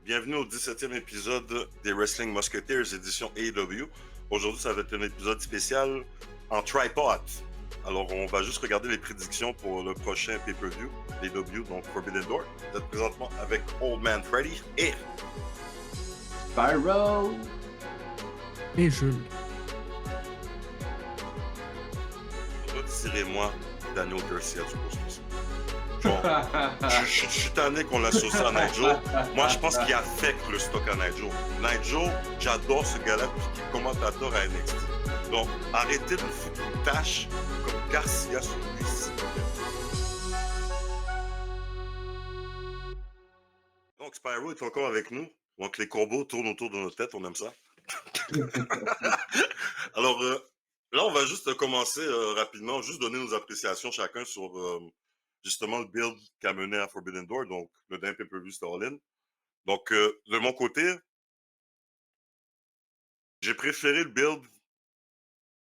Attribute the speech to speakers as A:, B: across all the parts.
A: bienvenue au 17e épisode des Wrestling Musketeers édition AEW. Aujourd'hui, ça va être un épisode spécial en tripod. Alors, on va juste regarder les prédictions pour le prochain pay-per-view, AEW, donc Forbidden Door. Vous êtes présentement avec Old Man Freddy et
B: Pyro!
C: Et Jules.
A: retirez-moi Daniel Garcia du poste. Genre, je suis tanné qu'on l'associe à Nigel. Moi, je pense qu'il affecte le stock à Nigel. Nigel, j'adore ce gars-là qui est commentateur à NXT. Donc, arrêtez de foutre une tâche comme Garcia sur lui. Donc, Spyro est encore avec nous. Donc, les combos tournent autour de nos têtes. On aime ça. Alors, là, on va juste commencer rapidement, juste donner nos appréciations chacun sur justement le build qui a mené à Forbidden Door, donc le dernier pay-per-view c'était All In. Donc, de mon côté, j'ai préféré le build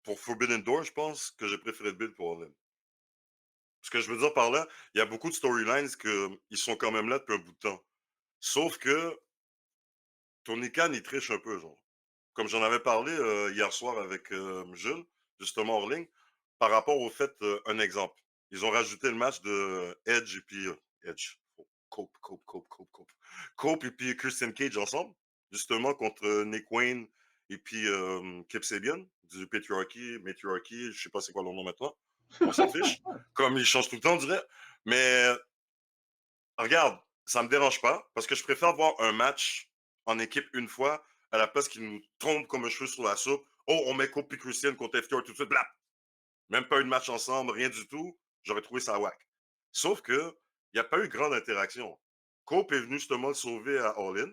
A: pour Forbidden Door, je pense, que j'ai préféré le build pour All In. Ce que je veux dire par là, il y a beaucoup de storylines qui sont quand même là depuis un bout de temps. Sauf que Tony Khan, il triche un peu, genre. Comme j'en avais parlé hier soir avec Jules, justement hors ligne, par rapport au fait, un exemple. Ils ont rajouté le match de Edge et puis Edge. Cope et puis Christian Cage ensemble, justement contre Nick Wayne et puis Kip Sabian du Matriarchy, je sais pas c'est quoi leur nom maintenant. On s'en fiche. Comme ils changent tout le temps, on dirait. Mais regarde, ça me dérange pas parce que je préfère voir un match en équipe une fois à la place qu'ils nous tombent comme un cheveu sur la soupe. Oh, on met Cope et Christian contre FTR tout de suite, blap! Même pas une match ensemble, rien du tout. J'aurais trouvé ça whack. Sauf que, il n'y a pas eu grande interaction. Cope est venu justement le sauver à All In.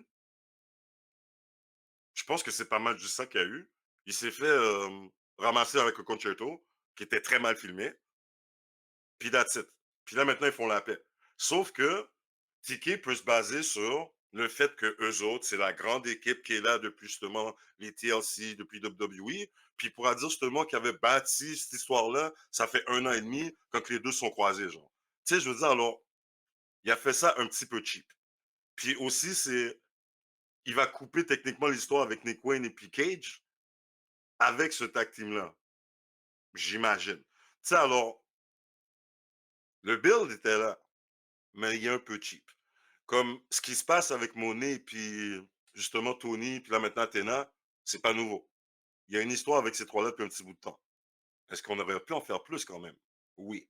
A: Je pense que c'est pas mal juste ça qu'il y a eu. Il s'est fait ramasser avec le concerto, qui était très mal filmé. Puis that's it. Puis là, maintenant, ils font la paix. Sauf que Tiki peut se baser sur le fait que eux autres, c'est la grande équipe qui est là depuis justement les TLC, depuis WWE. Puis il pourra dire justement qu'il avait bâti cette histoire-là, ça fait 1 an et demi, quand les deux sont croisés, genre. Tu sais, je veux dire, alors, il a fait ça un petit peu cheap. Puis aussi, il va couper techniquement l'histoire avec Nick Wayne et puis Cage avec ce tag team-là. J'imagine. Tu sais, alors, le build était là, mais il est un peu cheap. Comme ce qui se passe avec Monet, puis justement Tony, puis là maintenant Athéna, c'est pas nouveau. Il y a une histoire avec ces trois-là depuis un petit bout de temps. Est-ce qu'on aurait pu en faire plus quand même? Oui.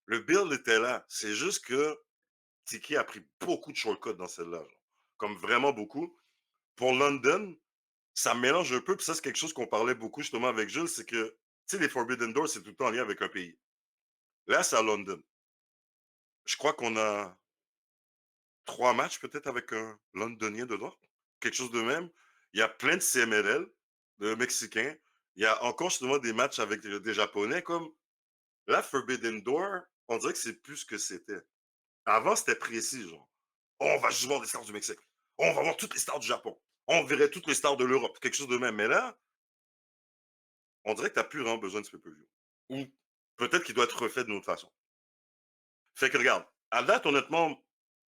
A: Le build était là. C'est juste que Tiki a pris beaucoup de shortcuts dans celle-là. Comme vraiment beaucoup. Pour London, ça mélange un peu, puis ça, c'est quelque chose qu'on parlait beaucoup justement avec Jules, c'est que, tu sais, les Forbidden Doors, c'est tout le temps en lien avec un pays. Là, c'est à London. Je crois qu'on a 3 matchs peut-être avec un Londonien dedans. Quelque chose de même. Il y a plein de CMLL, de Mexicains. Il y a encore justement des matchs avec des Japonais. Comme la Forbidden Door, on dirait que c'est plus ce que c'était. Avant, c'était précis, genre. Oh, on va juste voir les stars du Mexique. Oh, on va voir toutes les stars du Japon. On verrait toutes les stars de l'Europe. Quelque chose de même. Mais là, on dirait que tu n'as plus vraiment besoin de ce pay-per-view. Ou peut-être qu'il doit être refait d'une autre façon. Fait que regarde, à date, honnêtement,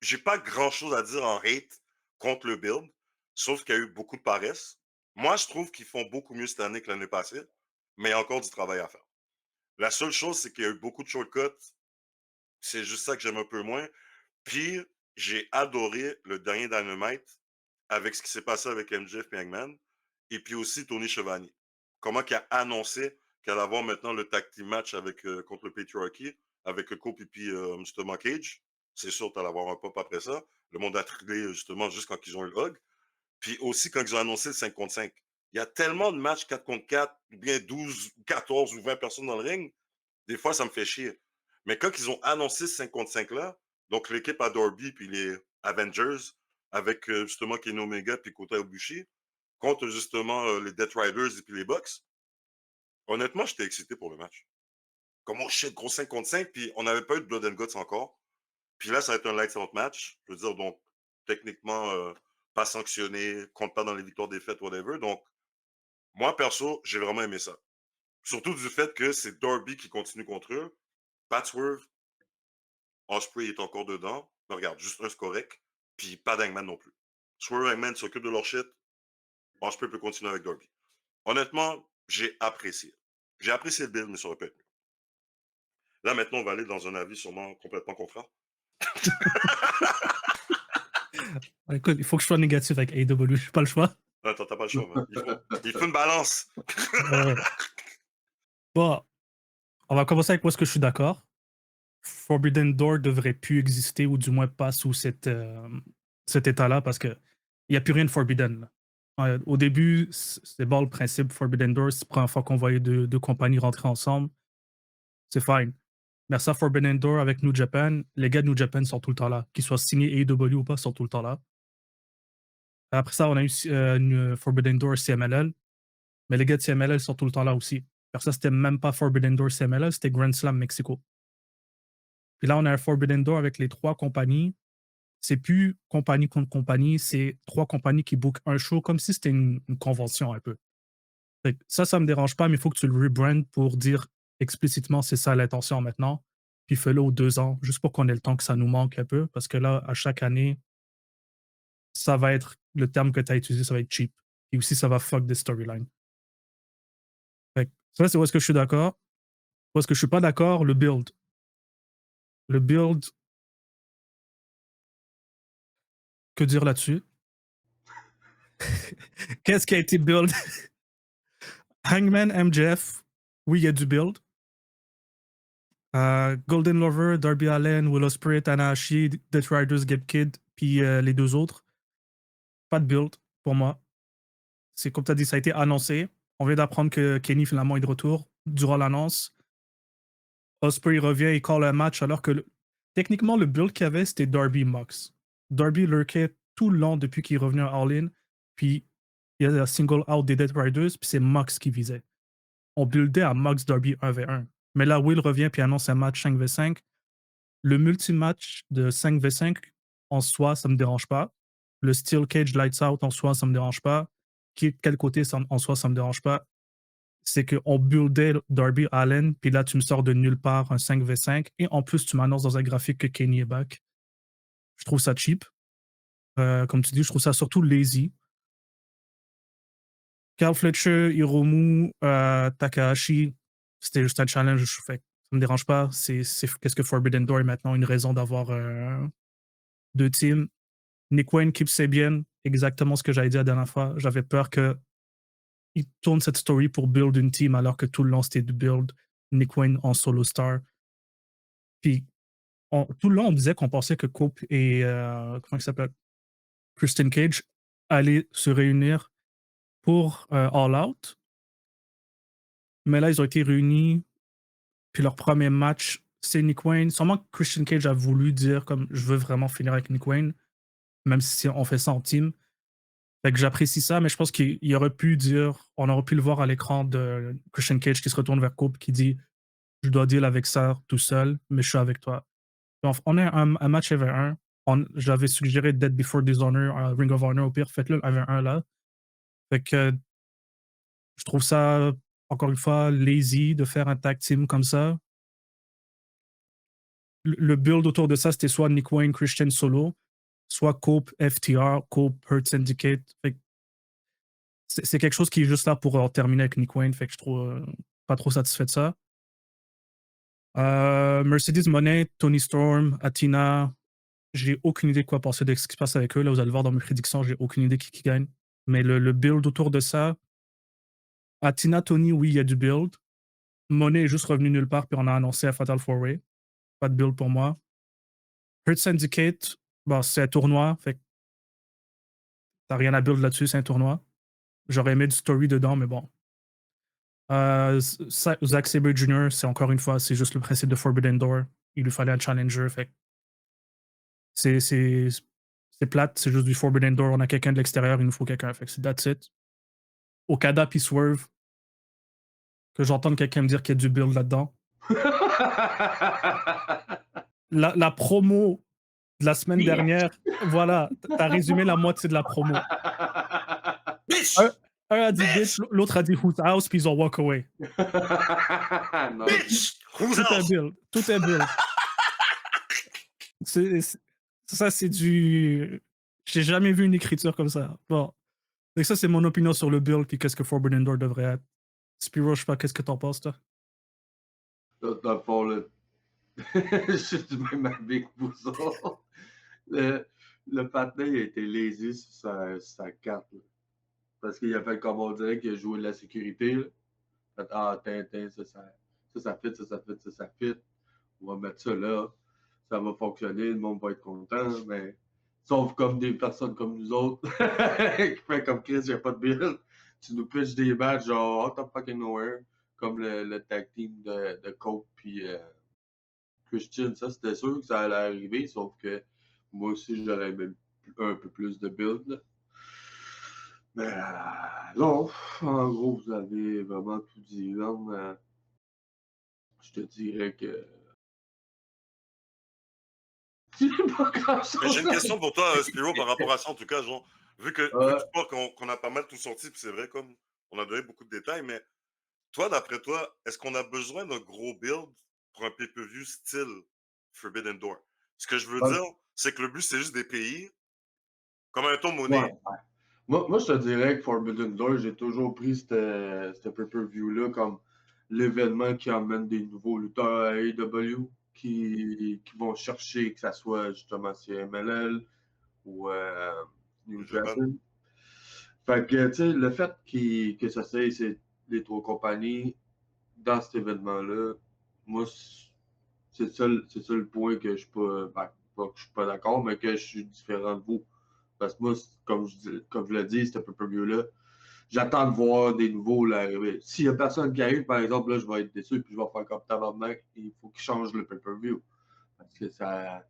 A: j'ai pas grand-chose à dire en hate contre le build, sauf qu'il y a eu beaucoup de paresse. Moi, je trouve qu'ils font beaucoup mieux cette année que l'année passée, mais il y a encore du travail à faire. La seule chose, c'est qu'il y a eu beaucoup de shortcuts. C'est juste ça que j'aime un peu moins. Puis, j'ai adoré le dernier Dynamite avec ce qui s'est passé avec MJF et Hangman, et puis aussi Tony Schiavone. Comment il a annoncé qu'elle allait avoir maintenant le tag team match avec, contre le Patriarchy, avec Cope et puis justement Cage. C'est sûr, tu allais avoir un pop après ça. Le monde a trillé justement juste quand ils ont eu le hug. Puis aussi quand ils ont annoncé le 5 contre 5. Il y a tellement de matchs 4 contre 4, ou bien 12, 14 ou 20 personnes dans le ring. Des fois, ça me fait chier. Mais quand ils ont annoncé ce 5 contre 5-là, donc l'équipe à Darby puis les Avengers, avec justement Kenny Omega puis Kota Ibushi, contre justement les Death Riders et puis les Bucks, honnêtement, j'étais excité pour le match. Comme oh shit, gros 5 contre 5, puis on n'avait pas eu de Blood and Guts encore. Puis là, ça va être un lights out match. Je veux dire, donc, techniquement, pas sanctionné, compte pas dans les victoires défaites, whatever. Donc, moi, perso, j'ai vraiment aimé ça. Surtout du fait que c'est Darby qui continue contre eux. Pat Swerve, Osprey est encore dedans. Mais regarde, juste un, c'est correct. Puis pas d'Hangman non plus. Swerve et Hangman s'occupent de leur shit. Ospreay peut continuer avec Darby. Honnêtement, j'ai apprécié. J'ai apprécié le build, mais ça aurait pu être mieux. Là, maintenant, on va aller dans un avis sûrement complètement contraire.
C: Écoute, il faut que je sois négatif avec AEW, j'ai pas le choix.
A: Attends, t'as pas le choix, man. Il faut une balance.
C: Ouais. Bon, on va commencer avec où est-ce que je suis d'accord. Forbidden Door devrait plus exister, ou du moins pas sous cet état-là, parce que il n'y a plus rien de Forbidden. Là. Au début, c'est bon le principe Forbidden Door, c'est la première fois qu'on voyait deux compagnies rentrer ensemble. C'est fine. Mais ça, Forbidden Door avec New Japan, les gars de New Japan sont tout le temps là. Qu'ils soient signés AEW ou pas, sont tout le temps là. Après ça, on a eu une Forbidden Door CMLL, mais les gars de CMLL sont tout le temps là aussi. Après ça, c'était même pas Forbidden Door CMLL, c'était Grand Slam Mexico. Puis là, on a un Forbidden Door avec les 3 compagnies. C'est plus compagnie contre compagnie, c'est 3 compagnies qui bookent un show comme si c'était une convention un peu. Fait que ça me dérange pas, mais il faut que tu le rebrandes pour dire explicitement c'est ça l'intention maintenant. Puis fais-le aux 2 ans, juste pour qu'on ait le temps que ça nous manque un peu, parce que là, à chaque année, ça va être le terme que tu as utilisé, ça va être cheap. Et aussi, ça va fuck des storylines. Fait que ça, c'est où est-ce que je suis d'accord. Où est-ce que je suis pas d'accord, le build. Le build, que dire là-dessus? Qu'est-ce qui a été build? Hangman MJF, oui, il y a du build. Golden Lover, Darby Allin, Will Ospreay, Tanahashi, Death Riders, Gabe Kidd, puis les 2 autres. Pas de build pour moi. C'est comme tu as dit, ça a été annoncé. On vient d'apprendre que Kenny finalement est de retour durant l'annonce. Ospreay revient, il call un match alors que techniquement le build qu'il y avait c'était Darby Mox. Darby lurkait tout le long depuis qu'il est revenu à All In, puis il y a un single out des Death Riders, puis c'est Mox qui visait. On buildait à Mox Darby 1v1. Mais là, Will revient puis annonce un match 5v5. Le multi-match de 5v5, en soi, ça me dérange pas. Le Steel Cage Lights Out, en soi, ça me dérange pas. Quel côté, en soi, ça me dérange pas. C'est qu'on buildait Darby Allin, puis là, tu me sors de nulle part un 5v5, et en plus, tu m'annonces dans un graphique que Kenny est back. Je trouve ça cheap. Comme tu dis, je trouve ça surtout lazy. Carl Fletcher, Hiromu, Takahashi, c'était juste un challenge. Fait, ça me dérange pas. Qu'est-ce que Forbidden Door est maintenant une raison d'avoir 2 teams. Nick Wayne, Kip Sabian, exactement ce que j'avais dit la dernière fois. J'avais peur qu'il tourne cette story pour build une team alors que tout le long c'était de build Nick Wayne en solo star. Puis tout le long, on disait qu'on pensait que Cope et comment il s'appelle? Christian Cage allaient se réunir pour All Out. Mais là, ils ont été réunis. Puis leur premier match, c'est Nick Wayne. Sûrement que Christian Cage a voulu dire comme je veux vraiment finir avec Nick Wayne, même si on fait ça en team. Fait que j'apprécie ça, mais je pense qu'il aurait pu dire, on aurait pu le voir à l'écran de Christian Cage qui se retourne vers Cope qui dit je dois deal avec ça tout seul, mais je suis avec toi. Donc, on a un match avec un. J'avais suggéré Dead Before Dishonor, Ring of Honor, au pire, faites-le avec un là. Fait que je trouve ça, encore une fois, lazy de faire un tag team comme ça. Le build autour de ça, c'était soit Nick Wayne, Christian solo, soit Cope, FTR, Cope, Hurt Syndicate. Fait que c'est quelque chose qui est juste là pour terminer avec Nick Wayne. Fait que je trouve pas trop satisfait de ça. Mercedes Monet, Tony Storm, Athena, j'ai aucune idée de quoi penser de ce qui se passe avec eux. Là, vous allez le voir dans mes prédictions, j'ai aucune idée qui gagne. Mais le build autour de ça, Athena, Tony, oui, il y a du build. Monet est juste revenu nulle part, puis on a annoncé à Fatal 4-Way. Pas de build pour moi. Hurt Syndicate, bon, c'est un tournoi, fait que t'as rien à build là-dessus, c'est un tournoi. J'aurais aimé du story dedans, mais bon. Zack Sabre Jr., c'est encore une fois, c'est juste le principe de Forbidden Door. Il lui fallait un challenger, fait que c'est plate, c'est juste du Forbidden Door. On a quelqu'un de l'extérieur, il nous faut quelqu'un, fait que c'est that's it. Okada puis Swerve, que j'entende quelqu'un me dire qu'il y a du build là-dedans. La promo de la semaine dernière, voilà, t'as résumé la moitié de la promo.
A: Bitch!
C: Un a dit bitch, l'autre a dit whose house, puis ils ont walk away.
A: Bitch! Who's
C: Tout est
A: else?
C: build. Tout est build. Ça, c'est du. J'ai jamais vu une écriture comme ça. Bon, donc ça, c'est mon opinion sur le build puis qu'est-ce que Forbidden Door devrait être. Spiro, je sais pas, qu'est-ce que t'en penses, toi?
B: Dans le fond, là, je suis du même avis que vous autres. Le, le patin a été lésé sur sa carte. Là. Parce qu'il a fait comme on dirait qu'il a joué de la sécurité. Là. Fait, ah, Tintin, ça fit, ça fit, ça fit. On va mettre ça là. Ça va fonctionner, le monde va être content. Mais sauf comme des personnes comme nous autres qui fait comme Chris, il n'y a pas de build. Tu nous pitches des matchs genre out of fucking nowhere. Comme le tag team de Coke puis Christian. Ça, c'était sûr que ça allait arriver. Sauf que moi aussi, j'aurais aimé un peu plus de build. Là. Mais non, en gros, vous avez vraiment tout dit. Là, je te dirais que c'est pas
A: Mais j'ai
B: grand-chose.
A: une question pour toi, Spiro, par rapport à ça, en tout cas, genre, vu que
B: Ouais,
A: tu vois qu'on a pas mal tout sorti, puis c'est vrai, comme on a donné beaucoup de détails, mais toi, d'après toi, est-ce qu'on a besoin d'un gros build pour un pay-per-view style Forbidden Door? Ce que je veux
B: ouais,
A: dire, c'est que le but, c'est juste des pays, comme un ton
B: ouais.
A: monnaie.
B: Moi, je te dirais que Forbidden Door, j'ai toujours pris ce pay-per-view-là comme l'événement qui amène des nouveaux lutteurs à AEW qui vont chercher que ça soit justement CMLL ou New
A: New Japan.
B: Japan. Fait que, tu sais, le fait que ça c'est les trois compagnies dans cet événement-là, moi, c'est ça le point que je suis pas, ben, pas que je suis pas d'accord, mais que je suis différent de vous. Parce que moi, comme je l'ai dit, ce pay-per-view-là, j'attends de voir des nouveaux là, arriver. S'il y a personne qui arrive, par exemple, là, je vais être déçu puis je vais faire comme tabarnak. Il faut qu'ils changent le pay-per-view. Parce que ça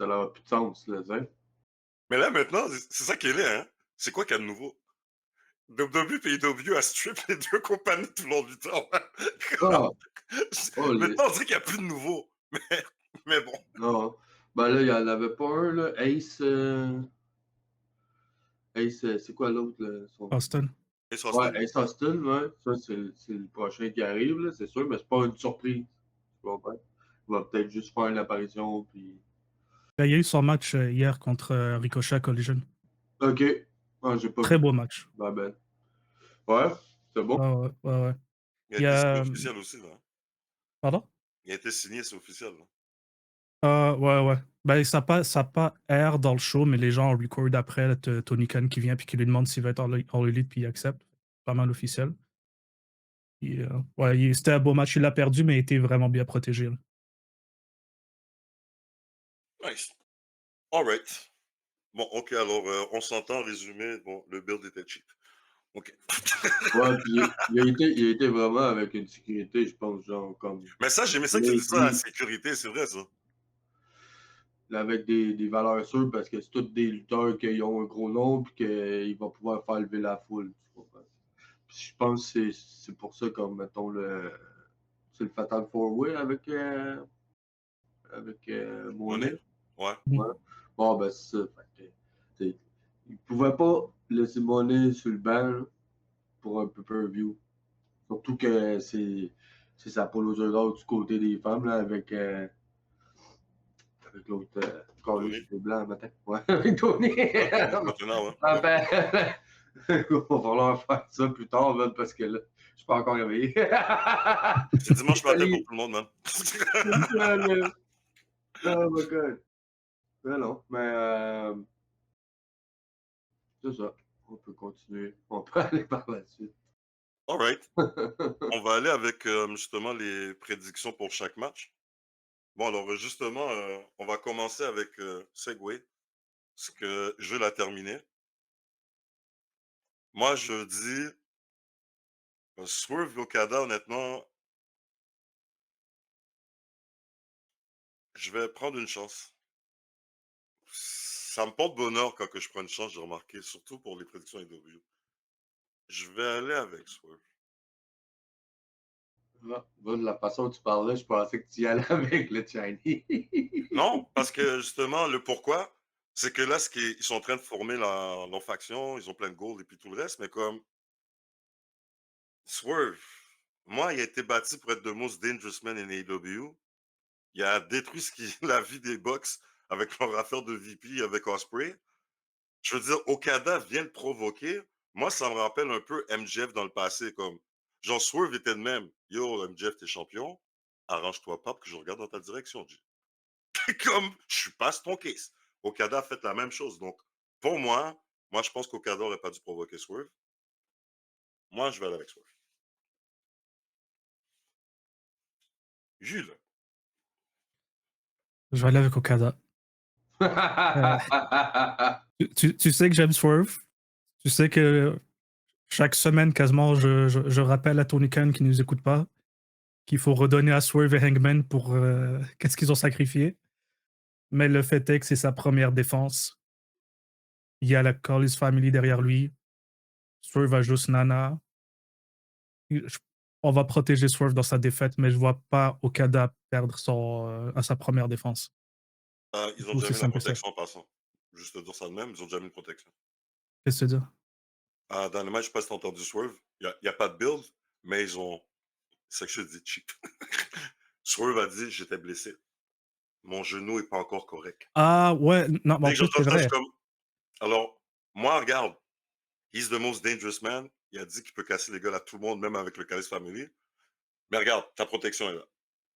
B: n'a plus de sens, là, tu sais.
A: Mais là, maintenant, c'est ça qui est là, hein? C'est quoi qu'il y a de nouveau? WWE et AEW a strip les deux compagnies tout le long du temps.
B: Ah, oh,
A: Maintenant, on dirait qu'il n'y a plus de nouveau. Mais bon.
B: non. Ben là, il n'y en avait pas un, là. Ace, c'est quoi l'autre, là?
C: Austin.
A: Et
B: Ouais,
A: Austin?
B: Ace Austin, ouais. Ça, c'est le prochain qui arrive, là, c'est sûr, mais c'est pas une surprise. Tu comprends? Il va peut-être juste faire une apparition, puis...
C: Ben, il y a eu son match hier contre Ricochet Collision.
B: OK. Ah, j'ai pas
C: Très
B: vu.
C: beau match.
B: Ma bad. Ouais, c'est bon.
C: Ouais, ouais, ouais, ouais.
A: Il a
C: Il y
A: été signé
C: a.
A: officiel aussi, là.
C: Pardon?
A: Il a été signé, c'est officiel, là.
C: Ouais, ouais. Ben, ça a pas air dans le show, mais les gens ont record après Tony Khan qui vient puis qui lui demande s'il va être All Elite puis il accepte. Pas mal officiel. Ouais, c'était un beau match. Il l'a perdu, mais il était vraiment bien protégé. Là.
A: Nice. Alright. Bon, ok, alors, on s'entend, résumé. Bon, le build était cheap. Ok.
B: Ouais, puis il a été vraiment avec une sécurité, je pense, genre, comme...
A: Mais ça, j'aimais ça que tu dis ça, la
B: Lady,
A: sécurité, c'est vrai, ça.
B: avec des valeurs sûres, parce que c'est tous des lutteurs qui ont un gros nom, puis qu'il va pouvoir faire lever la foule, tu comprends? Puis je pense que c'est pour ça, comme, mettons, c'est le Fatal 4-Way avec
A: Monnaie?
B: Monet.
A: Ouais.
C: Mhm.
B: Ouais. Bon, ben, c'est ça. Fait que, il pouvait pas laisser Monet sur le banc là, pour un pay-per-view. Surtout que c'est sa polo du côté des femmes, là, avec l'autre collège
A: Tony?
B: cheveux blancs matin. Ouais, avec Tony.
A: Ouais, Tony, maintenant, ouais.
B: Ah ben, il va falloir faire ça plus tard, man, parce que là, je suis pas encore réveillé.
A: C'est dimanche matin pour
B: Salut,
A: tout le monde, man.
B: salut, oh my god. Mais non, mais c'est ça. On peut continuer. On peut aller par la suite.
A: Alright. On va aller avec, justement, les prédictions pour chaque match. Bon, alors, justement, on va commencer avec, Segway, parce que je vais la terminer. Moi, je dis, Swerve Okada, honnêtement, je vais prendre une chance. Ça me porte bonheur quand que je prends une chance, j'ai remarqué, surtout pour les prédictions AEW. Je vais aller avec Swerve.
B: Ah, de la façon dont tu parlais, je pensais que tu y allais avec le Chinese.
A: Non, parce que justement, le pourquoi, c'est que là, ils sont en train de former leur faction, ils ont plein de goals et puis tout le reste, mais comme Swerve, moi, il a été bâti pour être the most dangerous man in AEW. Il a détruit la vie des Bucks avec leur affaire de VP avec Osprey. Je veux dire, Okada vient le provoquer. Moi, ça me rappelle un peu MJF dans le passé, comme genre Swerve était de même. Yo, MJF, t'es champion. Arrange-toi pas pour que je regarde dans ta direction, G. Comme je suis pas ton case. Okada a fait la même chose. Donc, pour moi, je pense qu'Okada aurait pas dû provoquer Swerve. Moi, je vais aller avec Swerve. Jules.
C: Je vais aller avec Okada. Tu sais que j'aime Swerve. Tu sais que chaque semaine, quasiment, je rappelle à Tony Khan qui ne nous écoute pas qu'il faut redonner à Swerve et Hangman pour qu'est-ce qu'ils ont sacrifié. Mais le fait est que c'est sa première défense. Il y a la Callis Family derrière lui. Swerve a juste Nana. Je- On va protéger Swerve dans sa défaite, mais je vois pas Okada perdre à sa première défense.
A: Ils
C: C'est
A: ont déjà
C: aussi
A: mis la
C: simple que ça.
A: protection en passant. Juste te dire ça de même, ils ont déjà mis une protection.
C: Qu'est-ce que tu veux dire?
A: Dans le match, je sais pas si t'as entendu Swerve. Il y a pas de build, mais ils ont. C'est que je te dis cheap. Swerve a dit j'étais blessé. Mon genou est pas encore correct.
C: Ah ouais, non, mais
A: Dès
C: en
A: que
C: plus,
A: j'entends
C: c'est
A: ça, je suis
C: vrai.
A: comme. Alors, moi, regarde, he's the most dangerous man. Il a dit qu'il peut casser les gueules à tout le monde, même avec le Callis Family. Mais regarde, ta protection est là.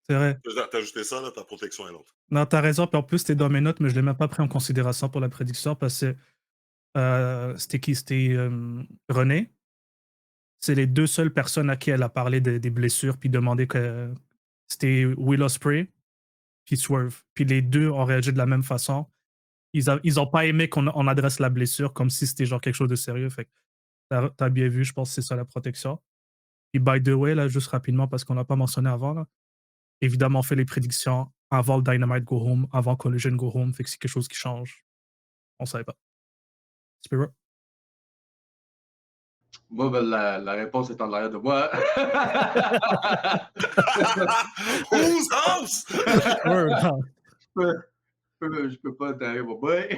C: C'est vrai.
A: T'as ajouté ça, là, ta protection est là.
C: Non, t'as raison. Puis en plus, c'était dans mes notes, mais je l'ai même pas pris en considération pour la prédiction parce que c'était qui? C'était René. C'est les deux seules personnes à qui elle a parlé des blessures puis demandé que c'était Will Ospreay puis Swerve. Puis les deux ont réagi de la même façon. Ils ont pas aimé qu'on adresse la blessure comme si c'était genre quelque chose de sérieux. Fait que t'as bien vu, je pense que c'est ça la protection. Puis by the way, là, juste rapidement, parce qu'on l'a pas mentionné avant, là, évidemment, on fait les prédictions avant le Dynamite Go Home, avant Collision Go Home. Fait que c'est quelque chose qui change. On savait pas. Spirit?
B: Moi, ben, la réponse est en arrière de moi.
A: Whose house?
C: Word, huh?
B: Je peux pas t'arriver mon boy.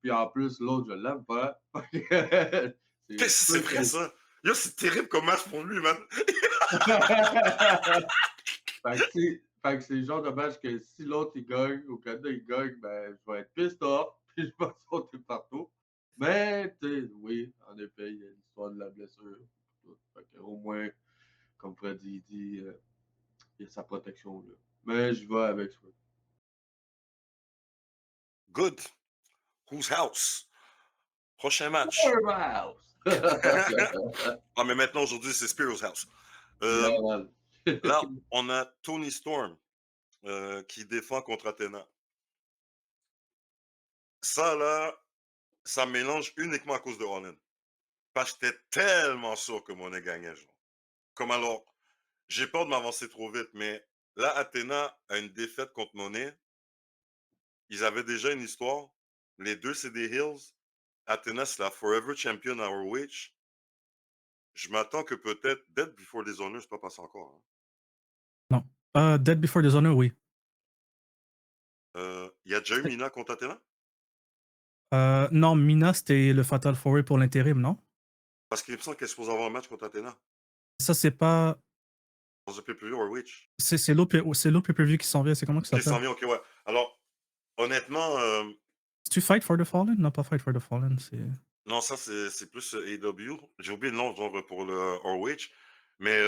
B: Puis en plus, l'autre, je l'aime pas. C'est
A: Qu'est-ce que c'est
B: sûr
A: vrai, ça? Yo, c'est terrible comme match pour lui, man.
B: fait que c'est le genre de match que si l'autre il gagne, au Canada il gagne, ben je vais être pissed off, puis je vais sauter partout. Mais tu sais, oui, en effet, il y a l'histoire de la blessure. Fait que, au moins, comme Freddy dit, il y a sa protection là. Mais je vais avec ça.
A: Good. Whose house? Prochain match.
B: Powerhouse!
A: Ah, mais maintenant, aujourd'hui, c'est Spiro's house.
B: Yeah,
A: Euh,
B: man.
A: là, on a Tony Storm qui défend contre Athena. Ça, là, ça mélange uniquement à cause de Rollin. Parce que j'étais tellement sûr que Monet gagnait, genre. Comme alors, j'ai peur de m'avancer trop vite, mais là, Athena a une défaite contre Monet. Ils avaient déjà une histoire. Les deux, c'est des Hills. Athena, c'est la Forever Champion à ROH. Je m'attends que peut-être Dead Before Dishonor, c'est pas passé encore. Hein.
C: Non. Dead Before Dishonor, oui.
A: Il y a déjà eu Mina contre Athena?
C: Non, Mina, c'était le Fatal 4 pour l'intérim, non?
A: Parce qu'il me semble qu'elle est supposée avoir un match contre Athena.
C: Ça, c'est pas.
A: Dans un pay-per-view ROH.
C: C'est l'autre pay-per-view qui s'en vient. C'est comment que ça
A: Qui s'en
C: s'appelle?
A: vient, ok, ouais. Alors, honnêtement,
C: Tu Fight for the Fallen? Non, pas Fight for the Fallen. C'est.
A: non, ça, c'est plus AEW. J'ai oublié le nom, genre, pour le ROH. Mais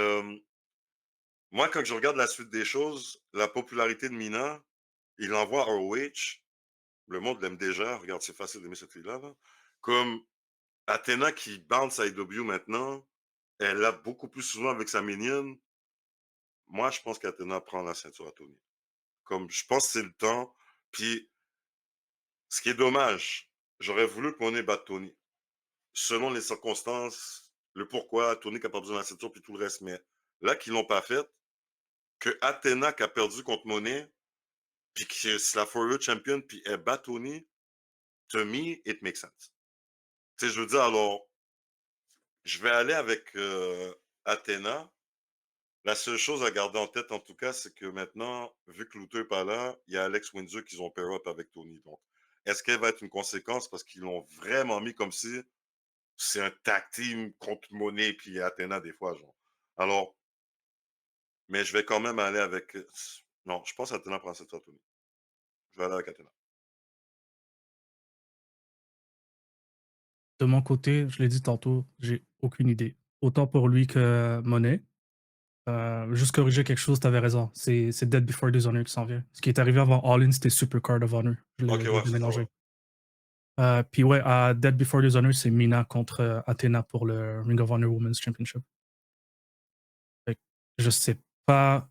A: moi, quand je regarde la suite des choses, la popularité de Mina, il l'envoie à ROH. Le monde l'aime déjà. Regarde, c'est facile d'aimer cette fille-là. Là. Comme Athena qui bounce à AEW maintenant, elle l'a beaucoup plus souvent avec sa minion. Moi, je pense qu'Athena prend la ceinture à Tony. Comme je pense que c'est le temps. Puis, ce qui est dommage, j'aurais voulu que Monet batte Tony. Selon les circonstances, le pourquoi, Tony qui a pas besoin de la ceinture, puis tout le reste. Mais là, qu'ils l'ont pas fait, que Athena qui a perdu contre Monet, puis que c'est la Forever Champion, puis elle bat Tony, to me, it makes sense. Tu sais, je veux dire, alors, je vais aller avec Athena. La seule chose à garder en tête, en tout cas, c'est que maintenant, vu que Luther n'est pas là, il y a Alex Windsor qu'ils ont pair up avec Tony. Donc, est-ce qu'elle va être une conséquence parce qu'ils l'ont vraiment mis comme si c'est un tag team contre Monet puis Athena des fois, genre. Alors, mais je vais quand même aller avec. Non, je pense qu'Athena prend cette fois, Tony. Je vais aller avec Athena.
C: De mon côté, je l'ai dit tantôt, j'ai aucune idée. Autant pour lui que Monet. Juste corriger quelque chose, tu avais raison. C'est Dead Before Dishonor qui s'en vient. Ce qui est arrivé avant All In, c'était Super Card of Honor.
A: OK,
C: Je
A: ouais,
C: l'ai
A: c'est ça, ouais.
C: mélangé. Puis ouais, à Dead Before Dishonor, c'est Mina contre Athena pour le Ring of Honor Women's Championship. Fait que je sais pas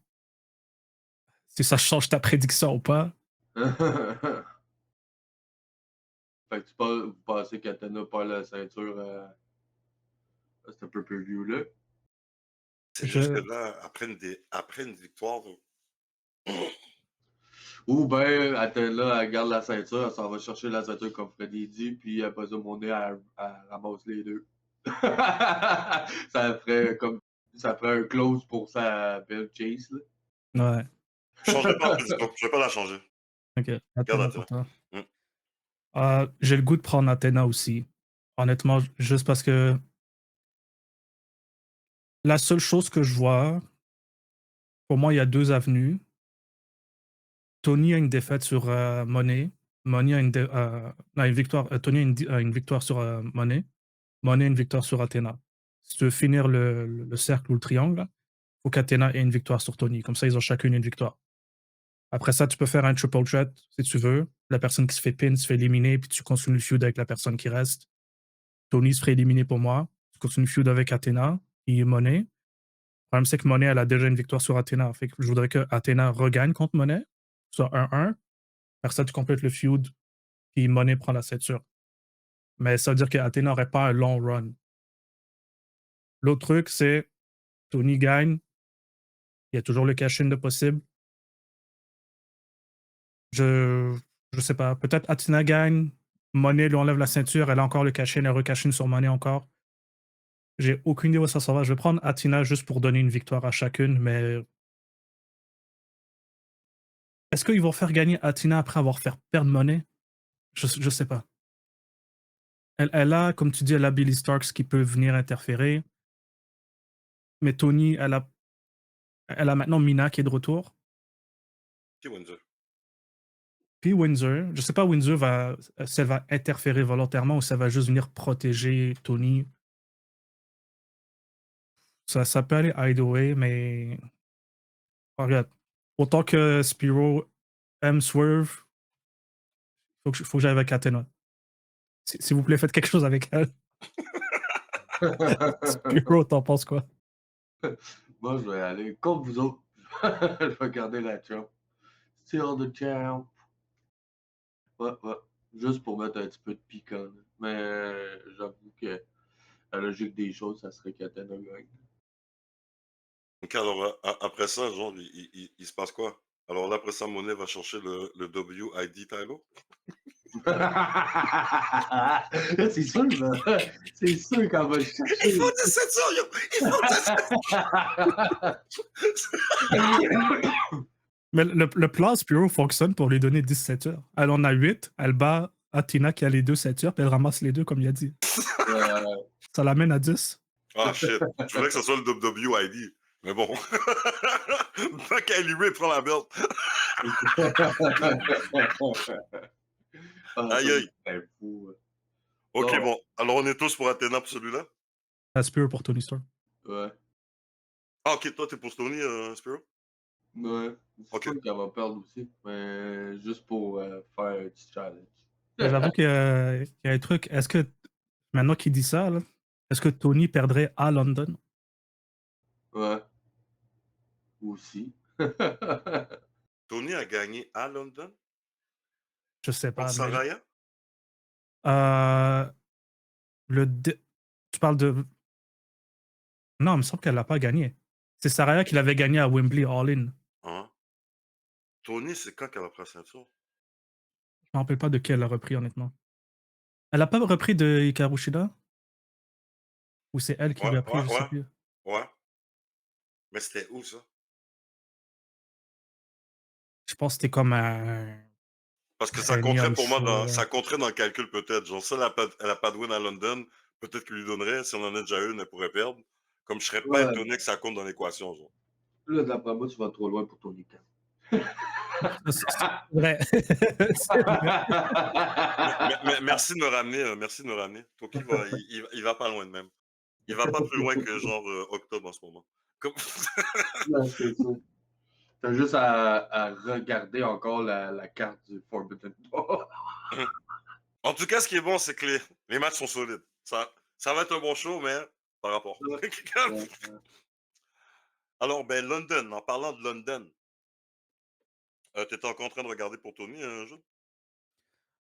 C: si ça change ta prédiction ou pas.
B: Fait que vous pensez qu'Athena perd la ceinture à ce pay-per-view-là?
A: C'est juste que
C: Je,
A: là, après une victoire,
B: Ou ben Athena, elle garde la ceinture, elle s'en va chercher la ceinture comme Freddy dit, puis après ça, mon nez, elle ramasse les deux. Ça ferait un close pour sa belle chase, là.
C: ouais,
A: je changerai pas la prédiction. Je vais pas la changer.
C: ok,
A: Garde
C: Athena pour
A: Athena.
C: toi.
A: Mmh.
C: J'ai le goût de prendre Athena aussi. Honnêtement, juste parce que la seule chose que je vois, pour moi, il y a deux avenues. Tony a une défaite sur Monet. Monet a non, une victoire. Tony a une victoire sur Monet. Monet a une victoire sur Athena. Si tu veux finir le cercle ou le triangle, il faut qu'Athena ait une victoire sur Tony. Comme ça, ils ont chacune une victoire. Après ça, tu peux faire un triple threat si tu veux. La personne qui se fait pin se fait éliminer, puis tu continues le feud avec la personne qui reste. Tony se ferait éliminer pour moi. Tu continues le feud avec Athena et Monet. Le problème, c'est que Monet, elle a déjà une victoire sur Athena. Fait que je voudrais que Athena regagne contre Monet, soit 1-1. Après ça, tu complètes le feud, puis Monet prend la ceinture. Mais ça veut dire qu'Athena n'aurait pas un long run. L'autre truc, c'est Tony gagne. Il y a toujours le cash-in de possible. Je je sais pas. Peut-être Athena gagne. Monet lui enlève la ceinture. Elle a encore le cash-in. Elle recash-in sur Monet encore. J'ai aucune idée où ça s'en va. Je vais prendre Athena juste pour donner une victoire à chacune, mais est-ce qu'ils vont faire gagner Athena après avoir fait perdre Monet? Je sais pas. Elle a, comme tu dis, elle a Billy Starks qui peut venir interférer. Mais Tony, elle a maintenant Mina qui est de retour.
A: Qui Windsor?
C: Puis Windsor. Je sais pas Windsor si elle va interférer volontairement ou si elle va juste venir protéger Tony. Ça peut aller either way, mais regarde. Autant que Spiro aime Swerve, faut que j'aille avec Athena. S'il vous plaît, faites quelque chose avec elle. Spiro, t'en penses quoi?
B: Moi, je vais aller contre vous autres. Je vais garder la champ. Still the champ. Ouais, ouais. Juste pour mettre un petit peu de piquant. Mais j'avoue que la logique des choses, ça serait qu'Athena gagne.
A: OK, alors, après ça, genre, il se passe quoi? Alors là, après ça, Monet va chercher le WID title?
B: C'est sûr, là. C'est sûr qu'elle va le chercher.
A: Il faut des ceintures, yo! Il faut des
C: Mais le plan Spiro fonctionne pour lui donner 10 ceintures. Elle en a 8, elle bat Athena qui a les 2 ceintures, puis elle ramasse les 2 comme il a dit. Ça l'amène à 10.
A: Ah shit, je voulais que ce soit le WID, mais bon. Tant qu'à lui, prend la belt. Aïe, aïe.
B: C'est fou.
A: OK,
B: Bon.
A: bon. Alors, on est tous pour Athena pour celui-là?
C: Spiro pour Tony Storm.
B: Ouais.
A: Ah, OK, toi, t'es pour Tony, Spiro?
B: Ouais. C'est
A: OK.
B: sûr qu'elle va perdre aussi. Mais juste pour faire un petit challenge.
C: Mais j'avoue qu'il y a un truc. Est-ce que, maintenant qu'il dit ça, là, est-ce que Tony perdrait à London?
B: Ouais. Aussi.
A: Tony a gagné à London
C: Je sais
A: contre
C: pas, mais.
A: Saraya?
C: Euh, tu parles de. Non, il me semble qu'elle l'a pas gagné. C'est Saraya qui l'avait gagné à Wembley All-In.
A: Hein? Tony, c'est quand qu'elle a pris la ceinture?
C: Je me rappelle pas de qui elle a repris, honnêtement. Elle a pas repris de Hikaru Shida? Ou c'est elle qui
A: Ouais,
C: lui a pris,
A: ouais,
C: je sais
A: ouais,
C: plus.
A: ouais. Mais c'était où, ça?
C: Je pense que c'était comme un
A: Parce que ça compterait
C: Neon
A: pour moi
C: Show,
A: dans
C: là.
A: ça compterait dans le calcul peut-être. Genre, si elle a pas de win à London, peut-être qu'il lui donnerait. Si on en a déjà une, elle pourrait perdre. Comme je serais pas
B: Ouais.
A: étonné que ça compte dans l'équation, genre.
B: Là, d'après moi, tu vas trop loin pour Tony Khan.
C: C'est vrai. C'est vrai.
A: Merci de me ramener, merci de me ramener. Toki il va pas loin de même. Il va pas plus loin que genre, octobre en ce moment. Comme
B: Non, c'est ça. T'as juste à regarder encore la carte du Forbidden Door.
A: En tout cas, ce qui est bon, c'est que les matchs sont solides. Ça va être un bon show, mais par rapport. Alors, ben, London, en parlant de London, tu étais encore en train de regarder pour Tony, un jeu?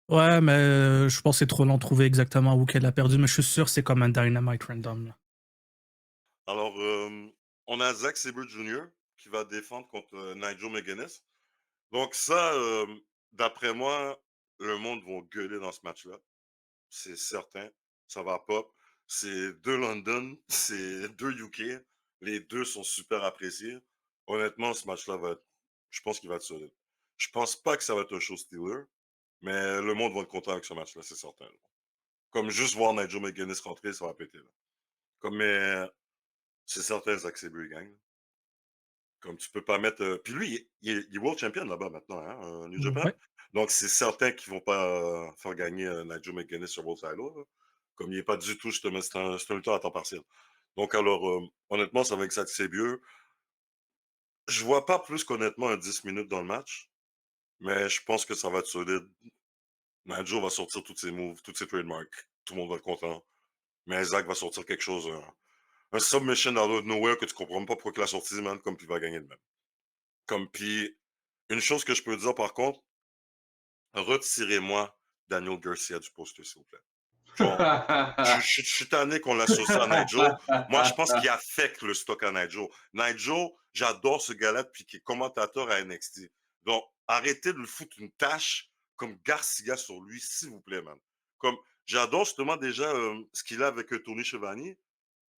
C: Ouais, mais je pense que c'est trop long de trouver exactement où qu'elle a perdu, mais je suis sûr que c'est comme un Dynamite random, là.
A: Alors, on a Zack Sabre Jr. qui va défendre contre Nigel McGuinness. Donc ça, d'après moi, le monde va gueuler dans ce match-là. C'est certain. Ça va pop. C'est 2 London, c'est 2 UK. Les 2 sont super appréciés. Honnêtement, ce match-là va être je pense qu'il va être solide. Je pense pas que ça va être un show stealer, mais le monde va être content avec ce match-là, c'est certain. Comme juste voir Nigel McGuinness rentrer, ça va péter. Là. Comme, mais c'est certain, Zack Sabre il gagne. Comme tu peux pas mettre. Puis lui, il est World Champion là-bas maintenant, hein, New Japan.
C: Ouais.
A: Donc c'est certain qu'ils vont pas faire gagner Nigel McGuinness sur World Title. Là. Comme il n'est pas du tout, justement, c'est un lutteur à temps partiel. Donc alors, honnêtement, ça va être Sabre. Je vois pas plus qu'honnêtement un 10 minutes dans le match, mais je pense que ça va être solide. Nigel va sortir tous ses moves, tous ses trademarks. Tout le monde va être content. Mais Zach va sortir quelque chose, un submission out of nowhere que tu comprends pas pourquoi il a sorti, man, comme puis il va gagner de même. Comme puis, une chose que je peux dire par contre, retirez-moi Daniel Garcia du poster, s'il vous plaît. Genre, je suis tanné qu'on l'associe à Nigel. Moi, je pense qu'il affecte le stock à Nigel. Nigel, j'adore ce gars-là depuis qu'il est commentateur à NXT. Donc, arrêtez de le foutre une tâche comme Garcia sur lui, s'il vous plaît, man. Comme, j'adore justement déjà ce qu'il a avec Tony Chevalier.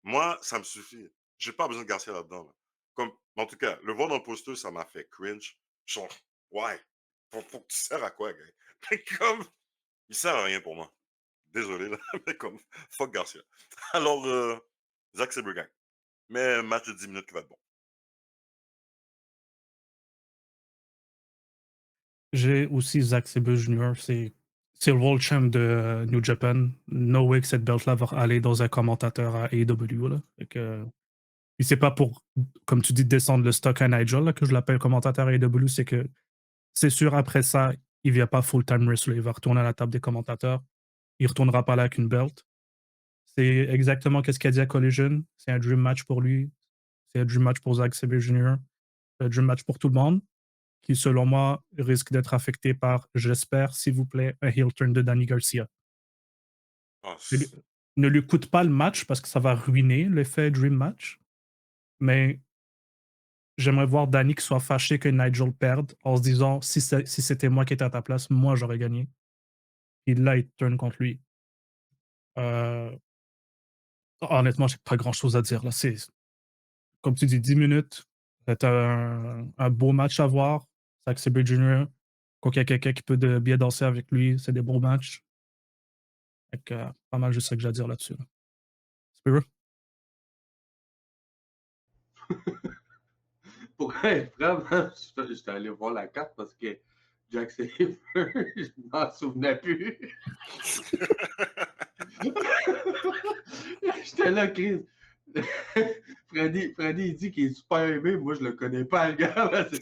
A: Moi, ça me suffit. J'ai pas besoin de Garcia là-dedans. Là. Comme, en tout cas, le voir dans le poster, ça m'a fait cringe. Genre, ouais. Faut que tu sers à quoi, gars? Comme, il sert à rien pour moi. Désolé, là, mais comme, fuck Garcia. Alors, Zack Sabre gagne. Mais un match de 10 minutes qui va être bon.
C: J'ai aussi Zack Sabre Jr. C'est le World Champ de New Japan. No way que cette belt-là va aller dans un commentateur à AEW. Là. Fait que, puis c'est pas pour, comme tu dis, descendre le stock à Nigel là, que je l'appelle commentateur à AEW. C'est que c'est sûr, après ça, il vient pas full-time wrestler. Il va retourner à la table des commentateurs. Il retournera pas là avec une belt. C'est exactement ce qu'il a dit à Collision. C'est un dream match pour lui. C'est un dream match pour Zack Sabre Jr. Un dream match pour tout le monde, qui, selon moi, risque d'être affecté par, j'espère, s'il vous plaît, un heel turn de Danny Garcia.
A: Ah,
C: Ne lui, ne lui coûte pas le match parce que ça va ruiner l'effet dream match, mais j'aimerais voir Danny qui soit fâché que Nigel perde en se disant si c'était moi qui étais à ta place, moi j'aurais gagné. Et là, il turn contre lui. Euh, Honnêtement, j'ai pas grand chose à dire. Là. C'est, comme tu dis, 10 minutes. C'est un beau match à voir. Zack Sabre Jr. Quand il y a quelqu'un qui peut bien danser avec lui, c'est des bons matchs. Fait que, pas mal juste ça que j'ai à dire là-dessus. Là. Spiro?
B: Pour être vraiment, j'étais allé voir la carte parce que Jack Saber, je m'en souvenais plus. J'étais là, Chris. Freddy, il dit qu'il est super aimé. Moi, je le connais pas, le gars. Là, c'est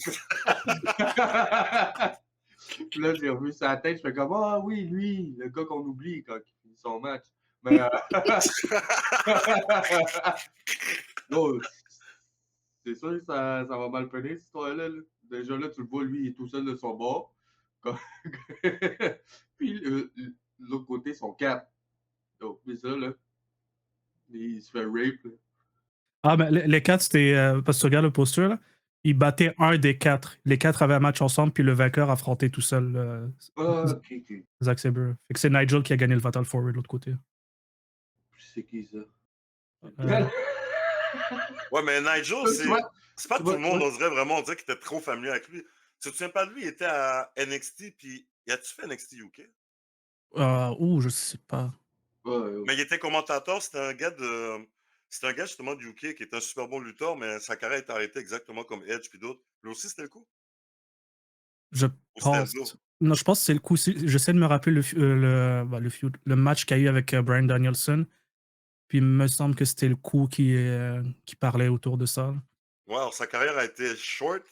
B: Puis là, j'ai revu sa tête. Je fais comme, ah oui, lui, le gars qu'on oublie quand il finit son match. Mais, non, c'est sûr que ça va mal finir, cette histoire-là. Là. Déjà, là, tu le vois, lui, il est tout seul de son bord. Puis, l'autre côté, sont quatre. Donc, puis ça, là, il se fait rape. Là.
C: Ah, mais les 4, c'était. Parce que tu regardes le poster, là, ils battaient un des 4. Les 4 avaient un match ensemble, puis le vainqueur affrontait tout seul
B: Ah, ok.
C: Zack Sabre. Fait que c'est Nigel qui a gagné le Fatal 4 de l'autre côté.
B: C'est qui ça?
C: Euh,
A: ouais, mais Nigel,
B: tu vois,
A: c'est pas
B: tu
A: tout
B: vois,
A: le
B: tu
A: monde,
B: vois.
A: on dirait vraiment, on dirait qu'il était trop familier avec lui. Tu te souviens pas de lui, il était à NXT, puis y a-tu fait NXT UK?
C: je sais pas.
B: Ouais,
A: Mais il était commentateur, c'était un gars justement du UK qui était un super bon lutteur, mais sa carrière est arrêtée exactement comme Edge puis d'autres. Lui aussi, c'était le coup?
C: Je
A: Ou c'était Enzo?
C: pense. Non, je pense que c'est le coup. J'essaie de me rappeler le match qu'il y a eu avec Brian Danielson. Puis il me semble que c'était le coup qui parlait autour de ça.
A: Ouais, alors sa carrière a été short,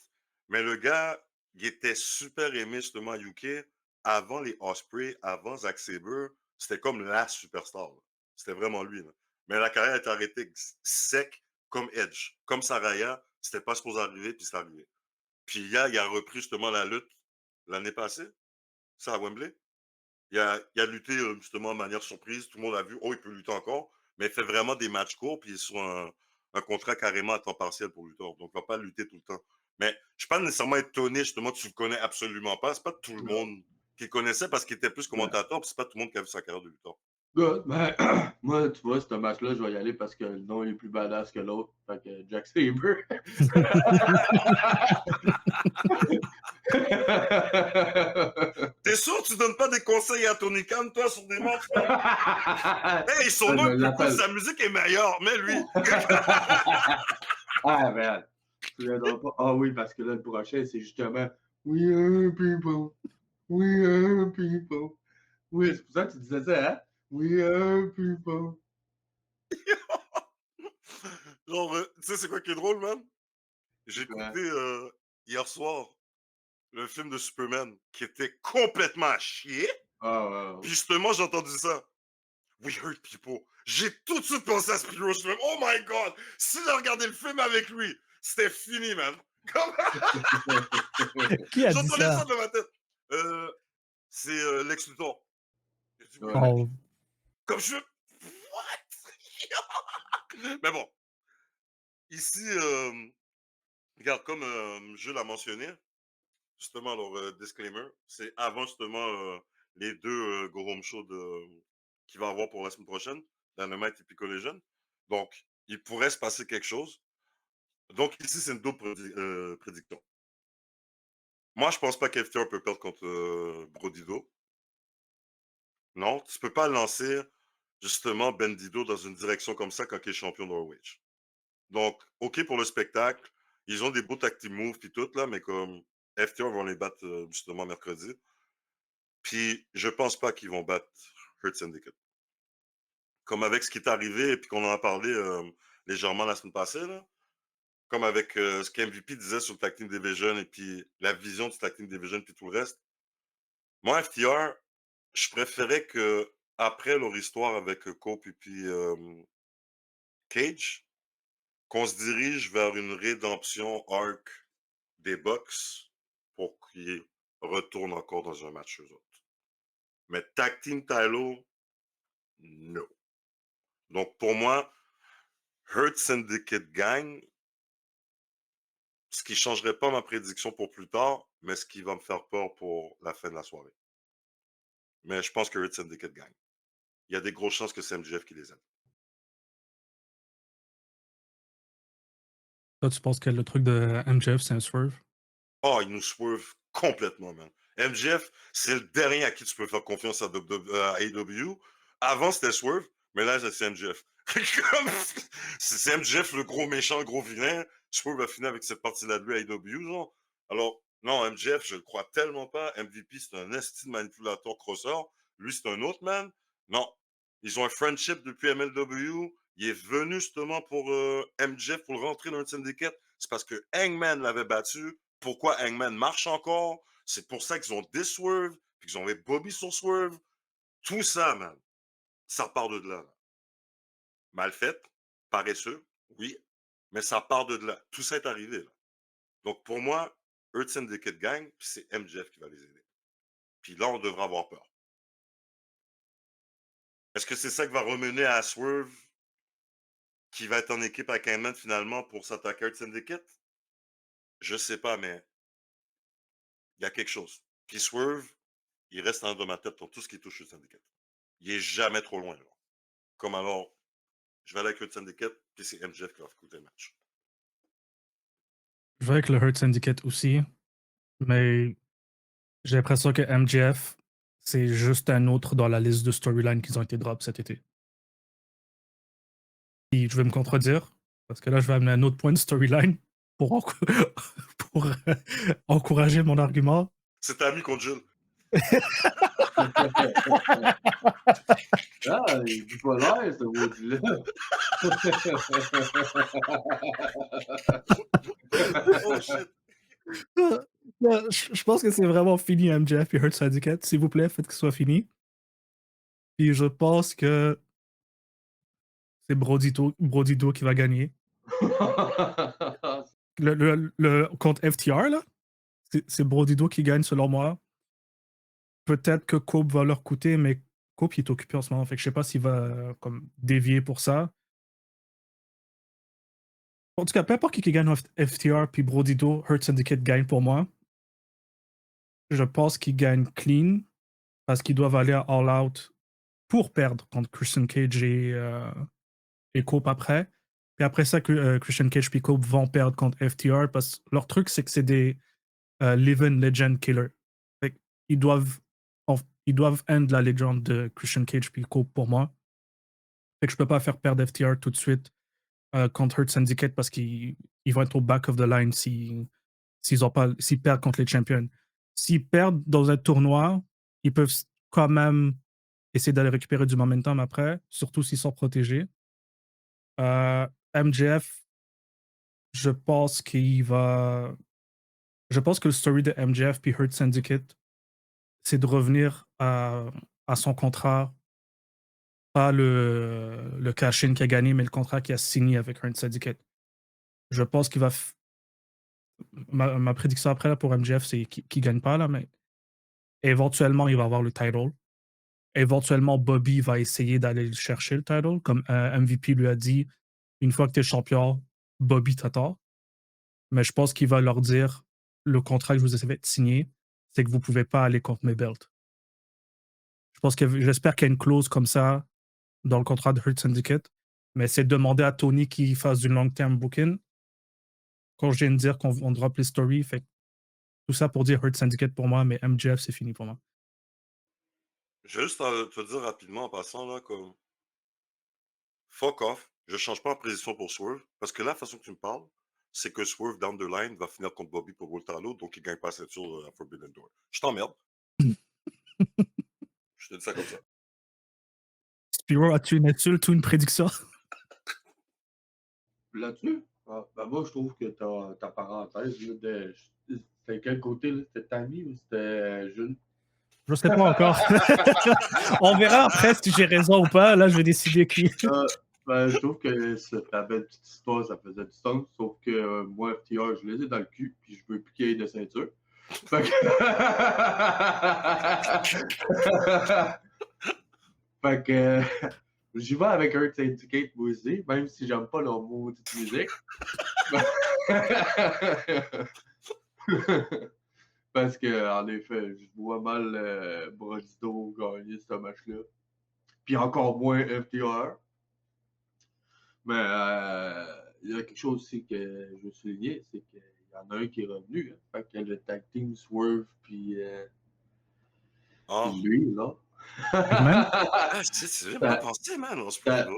A: mais le gars, il était super aimé justement à UK avant les Osprey, avant Zack Sabre. C'était comme la superstar, là. C'était vraiment lui, là. Mais la carrière a été arrêtée sec comme Edge. Comme Saraya, c'était pas supposé arriver, puis c'est arrivé. Puis là, il a repris justement la lutte l'année passée, ça à Wembley. Il a lutté justement de manière surprise. Tout le monde a vu, oh, il peut lutter encore. Mais il fait vraiment des matchs courts, puis il est sur un contrat carrément à temps partiel pour lutteur. Donc, il va pas lutter tout le temps. Mais je suis pas nécessairement étonné, justement, que tu le connais absolument pas. C'est pas tout le
B: Non.
A: monde qui le connaissait parce qu'il était plus
B: Ouais.
A: commentateur, puis c'est pas tout le monde qui a vu sa carrière de lutteur.
B: Good. Ben, moi, tu vois, ce match-là, je vais y aller parce que le nom est plus badass que l'autre. Fait que Jack Sabre.
A: T'es sûr que tu donnes pas des conseils à Tony Khan, toi, sur des matchs? Hey, son nom
B: Je
A: est plus cool,
B: l'appelle.
A: sa musique est meilleure, mais lui.
B: Ah, merde. Tu viendras pas. Ah oui, parce que là, le prochain, c'est justement We are people. We are people. Oui, c'est pour ça que tu disais ça, hein? We are people.
A: Genre, tu sais, c'est quoi qui est drôle, man? J'ai
B: Ouais.
A: écouté hier soir le film de Superman qui était complètement à chier.
B: Ah,
A: Puis justement, j'ai entendu ça. We hurt people. J'ai tout de suite pensé à Spiro. Je me dis, oh my god, si j'ai regardé le film avec lui, c'était fini, man. Comme...
C: Qui a dit
A: J'entendais ça
C: ça?
A: dans ma tête. C'est Lex Luthor. J'ai dit, we
B: Ouais.
A: hurt
C: Oh,
A: people. Comme je... What? Mais bon, ici, regarde, comme je l'ai mentionné, justement, alors, disclaimer, c'est avant justement les deux Go Home Show qu'il va avoir pour la semaine prochaine, Dynamite et puis Collision. Donc, il pourrait se passer quelque chose. Donc, ici, c'est une double prédiction. Moi, je pense pas qu'FTR peut perdre contre Brodido. Non, tu peux pas lancer justement Bendido dans une direction comme ça quand il est champion de Norwich. Donc, OK pour le spectacle. Ils ont des beaux tactiques moves puis tout, là, mais comme FTR vont les battre justement mercredi. Puis, je pense pas qu'ils vont battre Hurt Syndicate. Comme avec ce qui est arrivé, et puis qu'on en a parlé légèrement la semaine passée, là. Comme avec ce qu'MVP disait sur le Tag Team Division, et puis la vision du Tag Team Division, puis tout le reste. Moi, FTR, je préférais que, après leur histoire avec Cope et puis Cage, qu'on se dirige vers une rédemption arc des Bucks pour qu'ils retournent encore dans un match eux autres. Mais Tag Team Tylo, no. Donc, pour moi, Hurt Syndicate gagne, ce qui ne changerait pas ma prédiction pour plus tard, mais ce qui va me faire peur pour la fin de la soirée. Mais je pense que Hurt Syndicate gagne. Il y a des grosses chances que c'est MJF qui les aide.
C: toi, tu penses que le truc de MJF, c'est un swerve?
A: Oh, il nous swerve complètement, man. MJF, c'est le dernier à qui tu peux faire confiance à AEW. Avant, c'était Swerve, mais là, c'est MJF. C'est MJF, le gros méchant, le gros vilain. Swerve va finir avec cette partie-là de lui à AEW, genre. Alors, non, MJF, je le crois tellement pas. MVP, c'est un esti manipulateur crosseur. Lui, c'est un autre man. Non. Ils ont un friendship depuis MLW. Il est venu justement pour MJF pour le rentrer dans le syndicate. C'est parce que Hangman l'avait battu. Pourquoi Hangman marche encore? C'est pour ça qu'ils ont des Swerve, puis qu'ils ont mis Bobby sur Swerve. Tout ça, man, ça part de là. Mal fait, paresseux, oui, mais ça part de là. Tout ça est arrivé, là. Donc, pour moi, Earth Syndicate gagne, puis c'est MJF qui va les aider. Puis là, on devra avoir peur. Est-ce que c'est ça qui va remener à Swerve, qui va être en équipe avec Hangman finalement pour s'attaquer à Earth Syndicate? Je sais pas, mais il y a quelque chose. Puis Swerve, il reste en de ma tête pour tout ce qui touche le Syndicate. Il est jamais trop loin, là. Comme alors, je vais aller avec le Syndicate, puis c'est MJF qui va écouter le match.
C: Je vais avec le Hurt Syndicate aussi, mais j'ai l'impression que MJF, c'est juste un autre dans la liste de storylines qui ont été drop cet été. Puis je vais me contredire, parce que là, je vais amener un autre point de storyline pour encourager mon argument.
A: C'est ami contre Jules.
B: Ah, il est bipolaire, ce maudit-là.
A: Oh shit.
C: Je pense que c'est vraiment fini, MJF et Hurt Syndicate. S'il vous plaît, faites que ce soit fini. Puis je pense que c'est Brody Do qui va gagner. Contre FTR, là, c'est Brody Do qui gagne selon moi. Peut-être que Cope va leur coûter, mais Cope il est occupé en ce moment. Fait que je sais pas s'il va comme dévier pour ça. En tout cas, peu importe qui gagne FTR puis Brody Do, Hurt Syndicate gagne pour moi. Je pense qu'ils gagnent clean parce qu'ils doivent aller à All Out pour perdre contre Christian Cage et Cope après. Puis après ça, Christian Cage et Cope vont perdre contre FTR parce que leur truc, c'est que c'est des Living Legend Killers. Fait ils doivent, ils doivent end la légende de Christian Cage et Cope pour moi. Fait que je peux pas faire perdre FTR tout de suite contre Hurt Syndicate parce qu'ils vont être au back of the line s'ils perdent contre les champions. S'ils perdent dans un tournoi, ils peuvent quand même essayer d'aller récupérer du momentum après, surtout s'ils sont protégés. MJF, je pense qu'il va. Je pense que le story de MJF puis Hurt Syndicate, c'est de revenir à son contrat, pas le cash-in qu'il a gagné, mais le contrat qu'il a signé avec Hurt Syndicate. Je pense qu'il va. Ma prédiction après là, pour MJF, c'est qu'il gagne pas, là, mais éventuellement, il va avoir le title. Éventuellement, Bobby va essayer d'aller le chercher, le title. Comme MVP lui a dit, une fois que tu es champion, Bobby t'attend. Mais je pense qu'il va leur dire le contrat que je vous ai fait signer, c'est que vous ne pouvez pas aller contre mes belts. J'espère qu'il y a une clause comme ça dans le contrat de Hurt Syndicate. Mais c'est demander à Tony qu'il fasse du long-term booking. Quand je viens de dire qu'on drop les stories, fait tout ça pour dire Hurt Syndicate pour moi, mais MJF, c'est fini pour moi.
A: Je vais juste te dire rapidement en passant, là, comme fuck off, je change pas en position pour Swerve, parce que là, la façon que tu me parles, c'est que Swerve down the line va finir contre Bobby pour World Title, donc il gagne pas la ceinture à Forbidden Door. Je t'emmerde, je te dis ça comme ça.
C: Spiro, as-tu une insulte ou une prédiction?
B: Là-dessus? Ah, ben moi, je trouve que ta parenthèse, là, c'était quel côté? C'était Tammy ou c'était Jules?
C: Je sais pas encore. On verra après si j'ai raison ou pas. Là, je vais décider qui.
B: Ben, je trouve que ta belle petite histoire, ça faisait du sens, sauf que moi, FTR, je les ai dans le cul, puis je veux plus qu'il y ait de ceinture. Fait que... fait que j'y vais avec Earth Syndicate, moi aussi, même si j'aime pas leur maudite musique. Parce que, en effet, je vois mal Brodido gagner ce match-là. Puis encore moins FTR. Mais il y a quelque chose aussi que je veux souligner, c'est qu'il y en a un qui est revenu. Hein. Fait que le tag team Swerve, puis
A: Ah,
B: lui, là.
C: Hangman?
A: ah j'ai jamais
B: ça,
A: pensé, man, on se peut
B: ça,
A: là.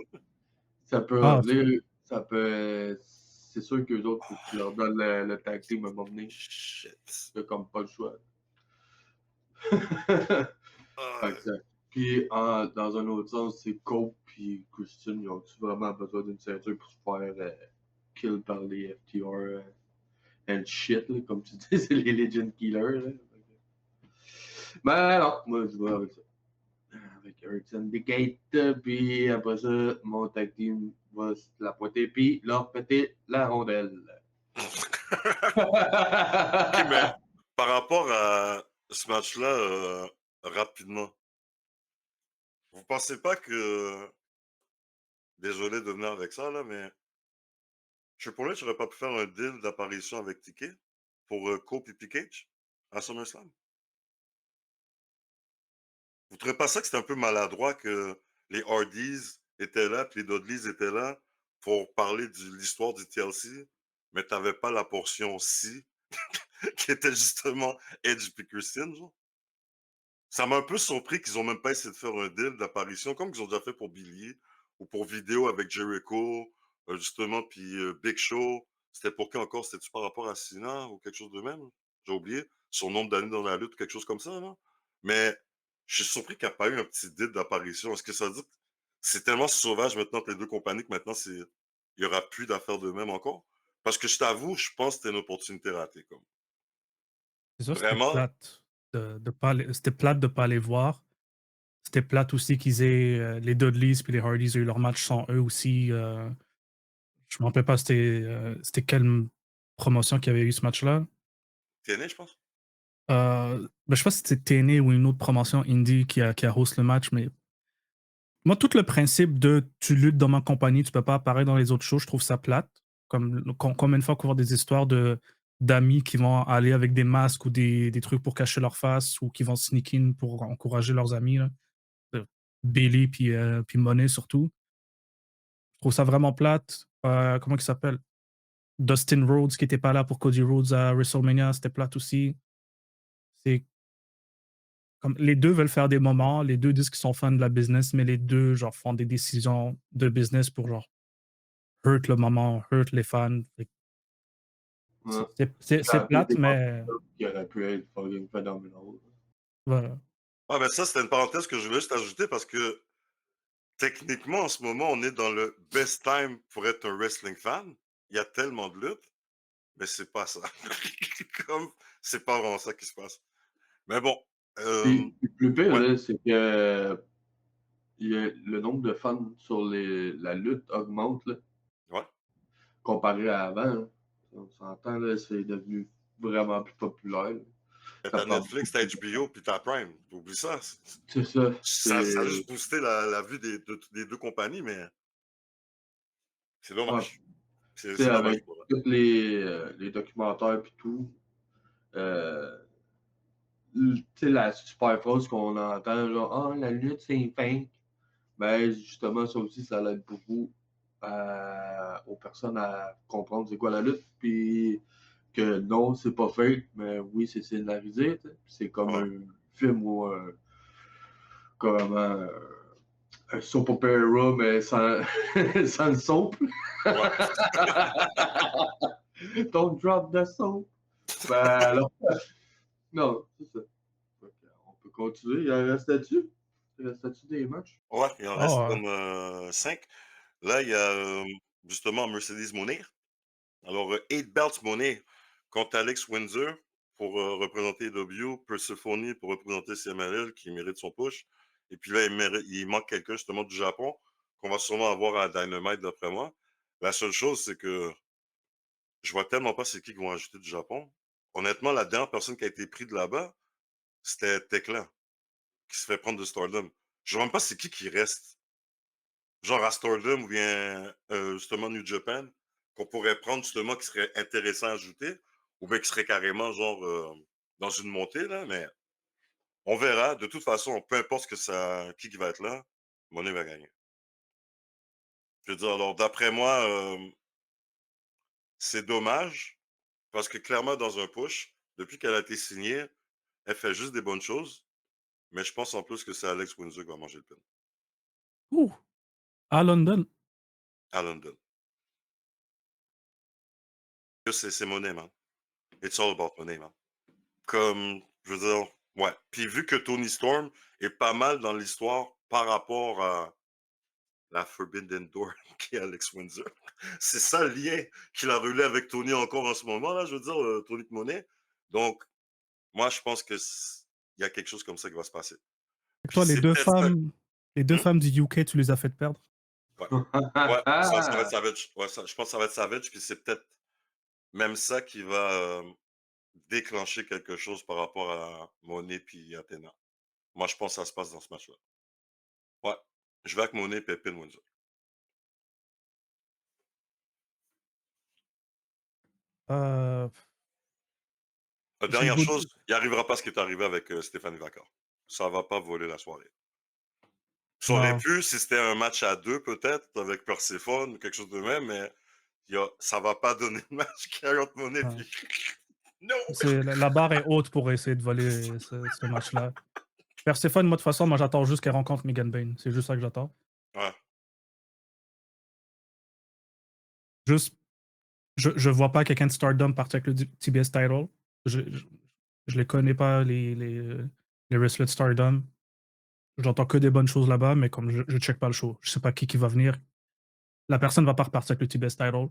B: ça peut
C: Ah,
B: revenir. Ça peut. C'est sûr qu'eux autres, faut que tu leur donnes le tag team à un moment donné.
A: Shit.
B: C'est comme pas le choix.
A: Ah,
B: Fait que ça. Puis dans un autre sens, c'est Cope puis Christian, ils ont vraiment besoin d'une ceinture pour se faire kill par les FTR and shit, là, comme tu dis, c'est les Legend Killers. Là. Mais non, moi je vais avec ça. Avec Earth Syndicate, puis après ça, mon tag team va se la pointer, puis leur péter la rondelle.
A: ok, mais par rapport à ce match-là, rapidement, vous pensez pas que. Désolé de venir avec ça, là, mais. Triple H n'aurait pas pu faire un deal d'apparition avec Ticket pour Cope et Cage à SummerSlam? Vous trouvez pas ça que c'était un peu maladroit que les Hardys étaient là, puis les Dudleys étaient là pour parler de l'histoire du TLC, mais t'avais pas la portion C qui était justement Edge et Christian, genre? Ça m'a un peu surpris qu'ils ont même pas essayé de faire un deal d'apparition, comme ils ont déjà fait pour Billy ou pour vidéo avec Jericho, justement, puis Big Show. C'était pour qui encore? C'était-tu par rapport à Cena ou quelque chose de même? J'ai oublié. son nombre d'années dans la lutte, quelque chose comme ça, là. Mais je suis surpris qu'il n'y a pas eu un petit dip d'apparition. Est-ce que ça veut dire que c'est tellement sauvage maintenant entre les 2 compagnies que maintenant il y aura plus d'affaires de même encore? Parce que je t'avoue, je pense que c'était une opportunité ratée, comme.
C: C'est sûr, c'était
A: Vraiment,
C: plate de pas les c'était plate de pas les voir. C'était plate aussi qu'ils aient, les Dudleys puis les Hardys aient eu leur match sans eux aussi, je me rappelle pas c'était quelle, promotion qui avait eu ce match-là?
A: TNA, je pense?
C: Je sais pas si c'était TNA ou une autre promotion indie qui a host le match, mais moi, tout le principe de tu luttes dans ma compagnie, tu peux pas apparaître dans les autres shows, je trouve ça plate. Comme combien de fois qu'on voit des histoires d'amis qui vont aller avec des masques ou des trucs pour cacher leur face ou qui vont sneak in pour encourager leurs amis, là. Bayley puis Monet surtout. Je trouve ça vraiment plate. Comment il s'appelle? Dustin Rhodes qui était pas là pour Cody Rhodes à WrestleMania, c'était plate aussi. C'est comme les 2 veulent faire des moments, les 2 disent qu'ils sont fans de la business, mais les 2 genre font des décisions de business pour genre hurt le moment, hurt les fans. Fait que
B: Ouais.
C: c'est
B: Ça a amené
C: plate,
B: des
C: mais
B: concepts qui auraient pu être fucking phénoménal.
C: voilà.
A: Ah ben ça, c'était une parenthèse que je voulais juste ajouter parce que techniquement, en ce moment, on est dans le best time pour être un wrestling fan. Il y a tellement de luttes, mais c'est pas ça. Comme, c'est pas vraiment ça qui se passe. Mais bon,
B: Puis le plus pire,
A: ouais,
B: là, c'est que le nombre de fans sur la lutte augmente, là,
A: ouais.
B: comparé à avant, là. On s'entend, là, c'est devenu vraiment plus populaire, là. Ça
A: T'as
B: prend
A: Netflix,
B: beaucoup
A: t'as
B: plus de
A: HBO, puis t'as Prime. Oublie ça.
B: c'est ça,
A: Ça a juste boosté la vue des 2 compagnies, mais c'est
B: ouais,
A: dommage.
B: tu sais,
A: C'est dommage
B: avec
A: pour eux.
B: tous les documentaires puis tout, euh, tu sais, la super phrase qu'on entend, genre, ah, la lutte, c'est fake. Ben, justement, ça aussi, ça aide beaucoup aux personnes à comprendre c'est quoi la lutte, puis que non, c'est pas fake, mais oui, c'est scénarisé, tu sais. C'est comme
A: Ouais,
B: un film ou comme un soap opera, mais sans, sans le soap.
A: ouais.
B: Don't drop the soap. Ben, alors, non, c'est ça. On peut continuer. Il en restait-tu? Il restait-tu des matchs?
A: Ouais, il en reste
C: Ah,
A: comme 5. Là, il y a justement Mercedes Moné. Alors, 8 belts Moné contre Alex Windsor pour représenter W, Persephone pour représenter CMLL qui mérite son push. Et puis là, il manque quelqu'un justement du Japon qu'on va sûrement avoir à Dynamite d'après moi. La seule chose, c'est que je vois tellement pas c'est qui vont ajouter du Japon. Honnêtement, la dernière personne qui a été prise de là-bas, c'était Tekla, qui se fait prendre de Stardom. Je vois même pas c'est qui reste. Genre à Stardom ou bien justement New Japan, qu'on pourrait prendre justement qui serait intéressant à ajouter, ou bien qui serait carrément genre dans une montée, là, mais on verra. De toute façon, peu importe ce que ça, qui va être là, Monet va gagner. Je veux dire, alors d'après moi, c'est dommage, parce que clairement, dans un push, depuis qu'elle a été signée, elle fait juste des bonnes choses, mais je pense en plus que c'est Alex Windsor qui va manger le pin
C: ouh, à London.
A: à London. C'est Monet, man. It's all about Monet, man. Comme, je veux dire, ouais. Puis vu que Tony Storm est pas mal dans l'histoire par rapport à la Forbidden Door qui est Alex Windsor, c'est ça le lien qu'il a relié avec Tony encore en ce moment, là, je veux dire, Tony Monet. Donc, moi, je pense que il y a quelque chose comme ça qui va se passer.
C: Fait que
A: Puis
C: toi,
A: c'est peut-être ça.
C: les 2
A: Hmm?
C: femmes du UK, tu les as faites perdre?
A: Ouais. Ouais, ça va être Savage. Ouais, ça, je pense que ça va être Savage, puis c'est peut-être même ça qui va déclencher quelque chose par rapport à Monet puis Athena. Moi, je pense que ça se passe dans ce match-là. Ouais, je vais avec Monet, Pépin, Windsor.
C: Heu, j'ai le
A: Dernière
C: goût
A: chose,
C: de
A: il arrivera pas ce qui est arrivé avec Stéphanie Vacar. Ça va pas voler la soirée. Ça aurait
C: non,
A: pu si c'était un match à 2 peut-être avec Perséphone ou quelque chose de même, mais ça va pas donner le match qu'il y a entre Monet
C: non.
A: puis non!
C: C'est la barre est haute pour essayer de voler ce match-là. Perséphone, moi, de toute façon, moi, j'attends juste qu'elle rencontre Megan Bayne. C'est juste ça que j'attends.
A: Ouais,
C: Juste, je vois pas quelqu'un de Stardom partir avec le TBS title. Je les connais pas, les wrestlers de Stardom. J'entends que des bonnes choses là-bas, mais comme je check pas le show, je sais pas qui va venir. La personne va pas repartir avec le TBS title.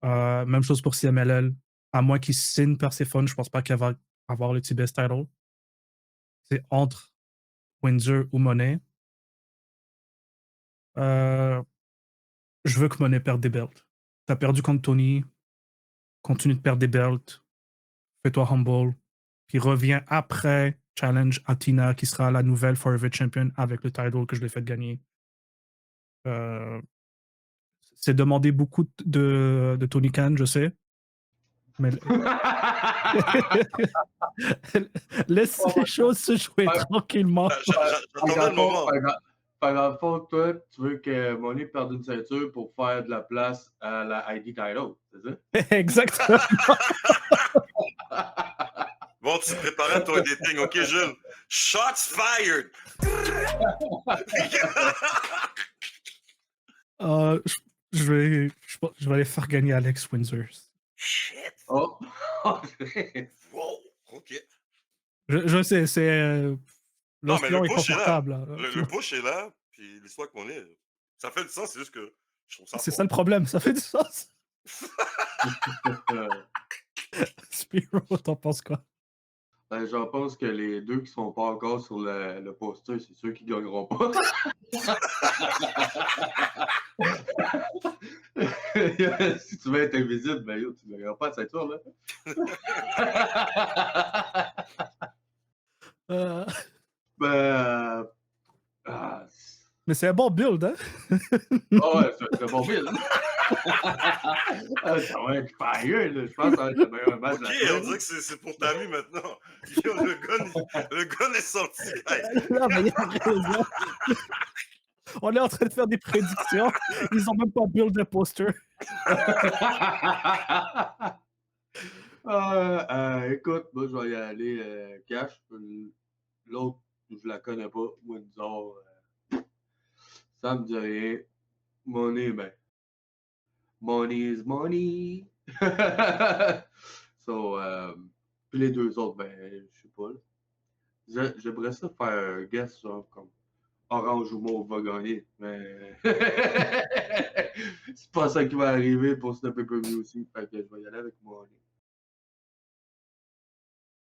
C: Même chose pour CMLL. À moins qu'il signe Persephone, je pense pas qu'elle va avoir le TBS title. C'est entre Windsor ou Monet. Je veux que Monet perde des belts. T'as perdu contre Tony, continue de perdre des belts, fais-toi humble, puis reviens après challenge Athena qui sera la nouvelle Forever Champion avec le title que je l'ai fait gagner. Euh, c'est demander beaucoup de Tony Khan, je sais, mais laisse les choses se jouer tranquillement.
A: J'attendais le moment.
B: Dans le fond, toi, tu veux que Monet perde une ceinture pour faire de la place à la ID title, c'est ça?
C: Exactement.
A: Bon, tu te préparais à ton dating, ok, Jules? Shots fired!
C: Je vais aller faire gagner Alex Windsor.
A: Shit!
B: Oh!
A: Wow! Ok.
C: Je sais,
A: Non, mais le
C: l'océan est
A: push est là.
C: confortable. Là.
A: Le push est là, puis l'histoire qu'on est, ça fait du sens, c'est juste que je trouve ça
C: C'est
A: fort.
C: ça le problème, ça fait du sens. Spiro, t'en penses quoi?
B: Ben, j'en pense que les deux qui sont pas encore sur le poster, c'est ceux qui gagneront pas. Si tu veux être invisible, ben yo, tu ne gagneras pas de ceinture, là.
C: Euh,
B: Ben, ah,
C: mais c'est un bon build, hein?
B: oh ouais, c'est un bon build. Ça va être fire, là. Je pense que ça va être le meilleur match
A: Ok,
B: de la
A: on
B: semaine.
A: dirait que c'est pour ta mue maintenant. Yo, le gun est sorti. Hey.
C: Là, mais il a raison. On est en train de faire des prédictions. Ils ont même pas build le poster.
B: Écoute, moi, je vais y aller cash. L'autre, je la connais pas. Windsor, ça me dit rien. Money, ben. Money is money. So, puis les deux autres, ben, je sais pas. J'aimerais ça faire un guess, genre, comme Orange ou Mauve va gagner, mais c'est pas ça qui va arriver pour ce pay-per-view aussi. Fait que je vais y aller avec Money.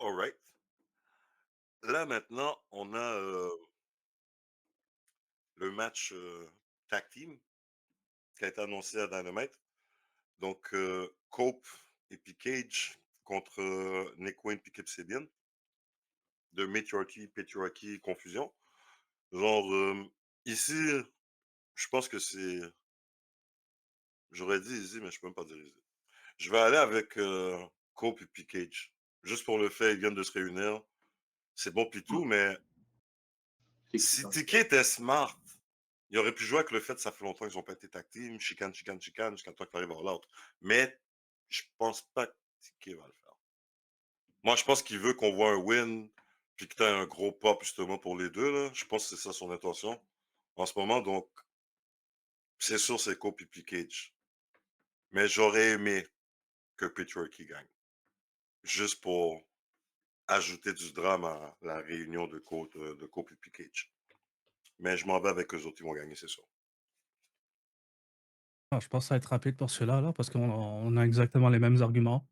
A: Alright. Là, maintenant, on a le match tag team qui a été annoncé à Dynamite. Donc, Cope et puis Cage contre Nick Wayne et Kip Sabian. De Patriarchy, confusion. Genre, ici, je pense que c'est... J'aurais dit easy, mais je peux même pas dire easy. Je vais aller avec Cope et puis Cage. Juste pour le fait, ils viennent de se réunir. C'est bon pis tout, mais si Tiki était smart, il aurait pu jouer avec le fait que ça fait longtemps qu'ils n'ont pas été tag team, chicane, jusqu'à temps qu'il arrive à l'autre. Mais je pense pas que Tiki va le faire. Moi, je pense qu'il veut qu'on voit un win, puis que tu un gros pop justement pour les deux. Là. Je pense que c'est ça son intention en ce moment. Donc, c'est sûr, c'est Cope et puis Cage. Mais j'aurais aimé que Patriarchy gagne. Juste pour ajouter du drame à la réunion de Cope et puis Cage. Mais je m'en vais avec eux autres, ils vont gagner, c'est sûr.
C: Ah, je pense que ça va être rapide pour ceux-là, là, parce qu'on a exactement les mêmes arguments.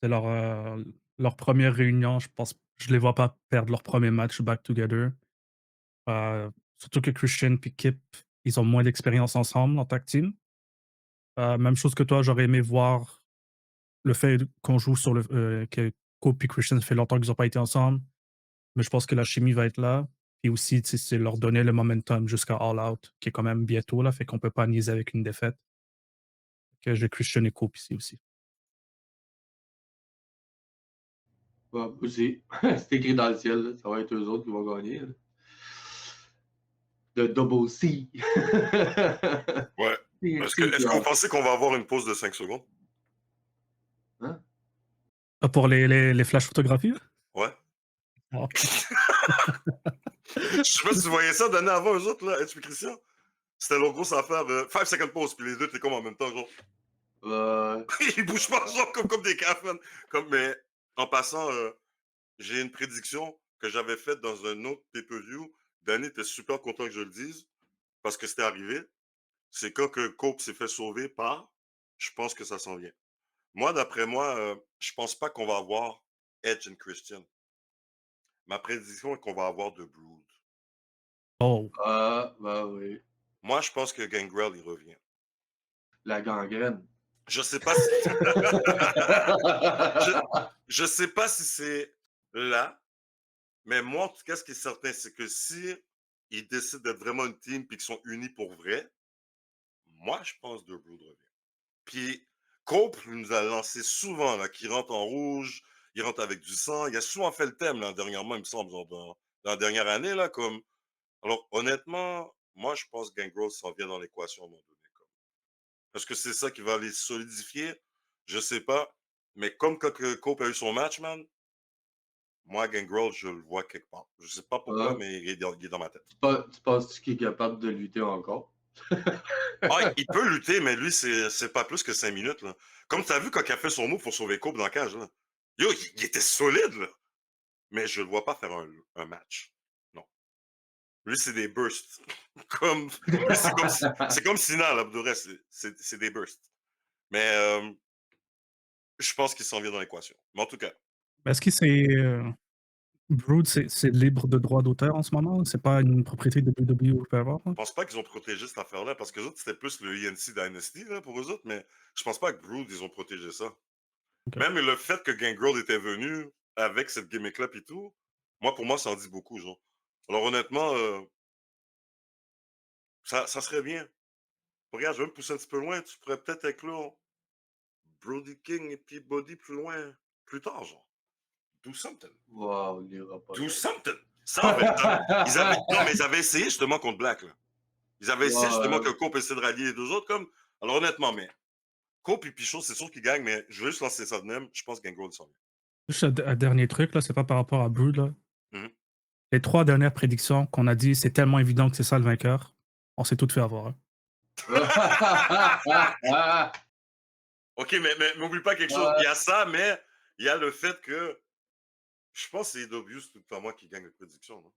C: C'est leur première réunion. Je pense je les vois pas perdre leur premier match back together. Surtout que Christian et Kip, ils ont moins d'expérience ensemble en tag team. Même chose que toi, j'aurais aimé voir le fait qu'on joue sur que Cope et Christian, ça fait longtemps qu'ils n'ont pas été ensemble. Mais je pense que la chimie va être là. Et aussi, c'est leur donner le momentum jusqu'à All Out, qui est quand même bientôt, là, fait qu'on peut pas niaiser avec une défaite. Que j'ai Christian et Cope ici aussi.
B: Bon, aussi, c'est écrit dans le ciel, là. Ça va être eux autres qui vont gagner. Là. De Double C.
A: Ouais. Est-ce que vous pensez qu'on va avoir une pause de 5 secondes?
B: Hein?
C: Pour les flash photographies?
A: Ouais.
C: Oh.
A: Je sais pas si tu voyais ça donner avant eux autres, là, Edge et Christian. C'était leur grosse affaire de 5 secondes pause, puis les deux, t'es comme en même temps, genre. Ils bougent pas, genre, comme des caves, man. Mais En passant, j'ai une prédiction que j'avais faite dans un autre pay-per-view. Danny était super content que je le dise parce que c'était arrivé. C'est quand que Cope s'est fait sauver par, je pense que ça s'en vient. Moi, d'après moi, je pense pas qu'on va avoir Edge and Christian. Ma prédiction est qu'on va avoir The Brood.
C: Oh.
B: Ah, bah oui.
A: Moi, je pense que Gangrel, il revient.
B: La gangrène.
A: Je sais pas si je je sais pas si c'est là, mais moi, en tout cas, ce qui est certain, c'est que si ils décident d'être vraiment une team puis qu'ils sont unis pour vrai, moi, je pense que The Brood revient. Puis Cope nous a lancé souvent là, qu'il rentre en rouge, il rentre avec du sang. Il a souvent fait le thème là, dernièrement, il me semble, dans la dernière année. Là, comme... Alors, honnêtement, moi, je pense que Gangrel s'en vient dans l'équation à un moment donné. Comme. Parce que c'est ça qui va les solidifier. Je sais pas. Mais comme quand que Cope a eu son match, man, moi, Gangrel, je le vois quelque part. Je sais pas pourquoi,
B: Ah,
A: mais il est dans ma tête.
B: tu penses qu'il est capable de lutter encore?
A: Ah, il peut lutter, mais lui, c'est pas plus que 5 minutes. Là. Comme tu as vu quand il a fait son move pour sauver Cope dans la cage. Là. Yo, il était solide, là. Mais je le vois pas faire un match. Non. Lui, c'est des bursts. Comme, lui, c'est comme Sina, là, de reste, c'est des bursts. Mais je pense qu'il s'en vient dans l'équation. Mais en tout cas,
C: Est-ce que c'est Brood, c'est libre de droit d'auteur en ce moment? C'est pas une propriété de WWE ou peu importe?
A: je pense pas qu'ils ont protégé cette affaire-là, parce que les autres, c'était plus le ENC Dynasty, là, pour eux autres, mais je pense pas que Brood, ils ont protégé ça.
C: Ok.
A: Même le fait que Gangrel était venu avec cette gimmick-là et tout, moi, pour moi, ça en dit beaucoup, genre. Alors, honnêtement, ça serait bien. Regarde, je vais me pousser un petit peu loin. Tu pourrais peut-être inclure Brody King et puis Body plus loin, plus tard, genre. Do something.
B: Wow, il ira pas
A: Do
B: là.
A: something. Ça, en fait, non, mais ils avaient essayé justement contre Black, là. Ils avaient essayé justement que
B: Ouais,
A: Cope essaie de rallier les deux autres, comme. Alors, honnêtement, mais Cope et Pichot, c'est sûr qu'ils gagnent, mais je vais juste lancer ça de même. Je pense que Gangrel s'en vient.
C: Juste un dernier truc, là, c'est pas par rapport à Brood, là.
A: Mhm.
C: Les 3 dernières prédictions qu'on a dit, c'est tellement évident que c'est ça le vainqueur. On s'est tout fait avoir. Hein.
A: OK, mais n'oublie pas quelque chose. Il y a ça, mais il y a le fait que je pense que c'est AEW, c'est tout le temps moi qui gagne les prédictions. Non?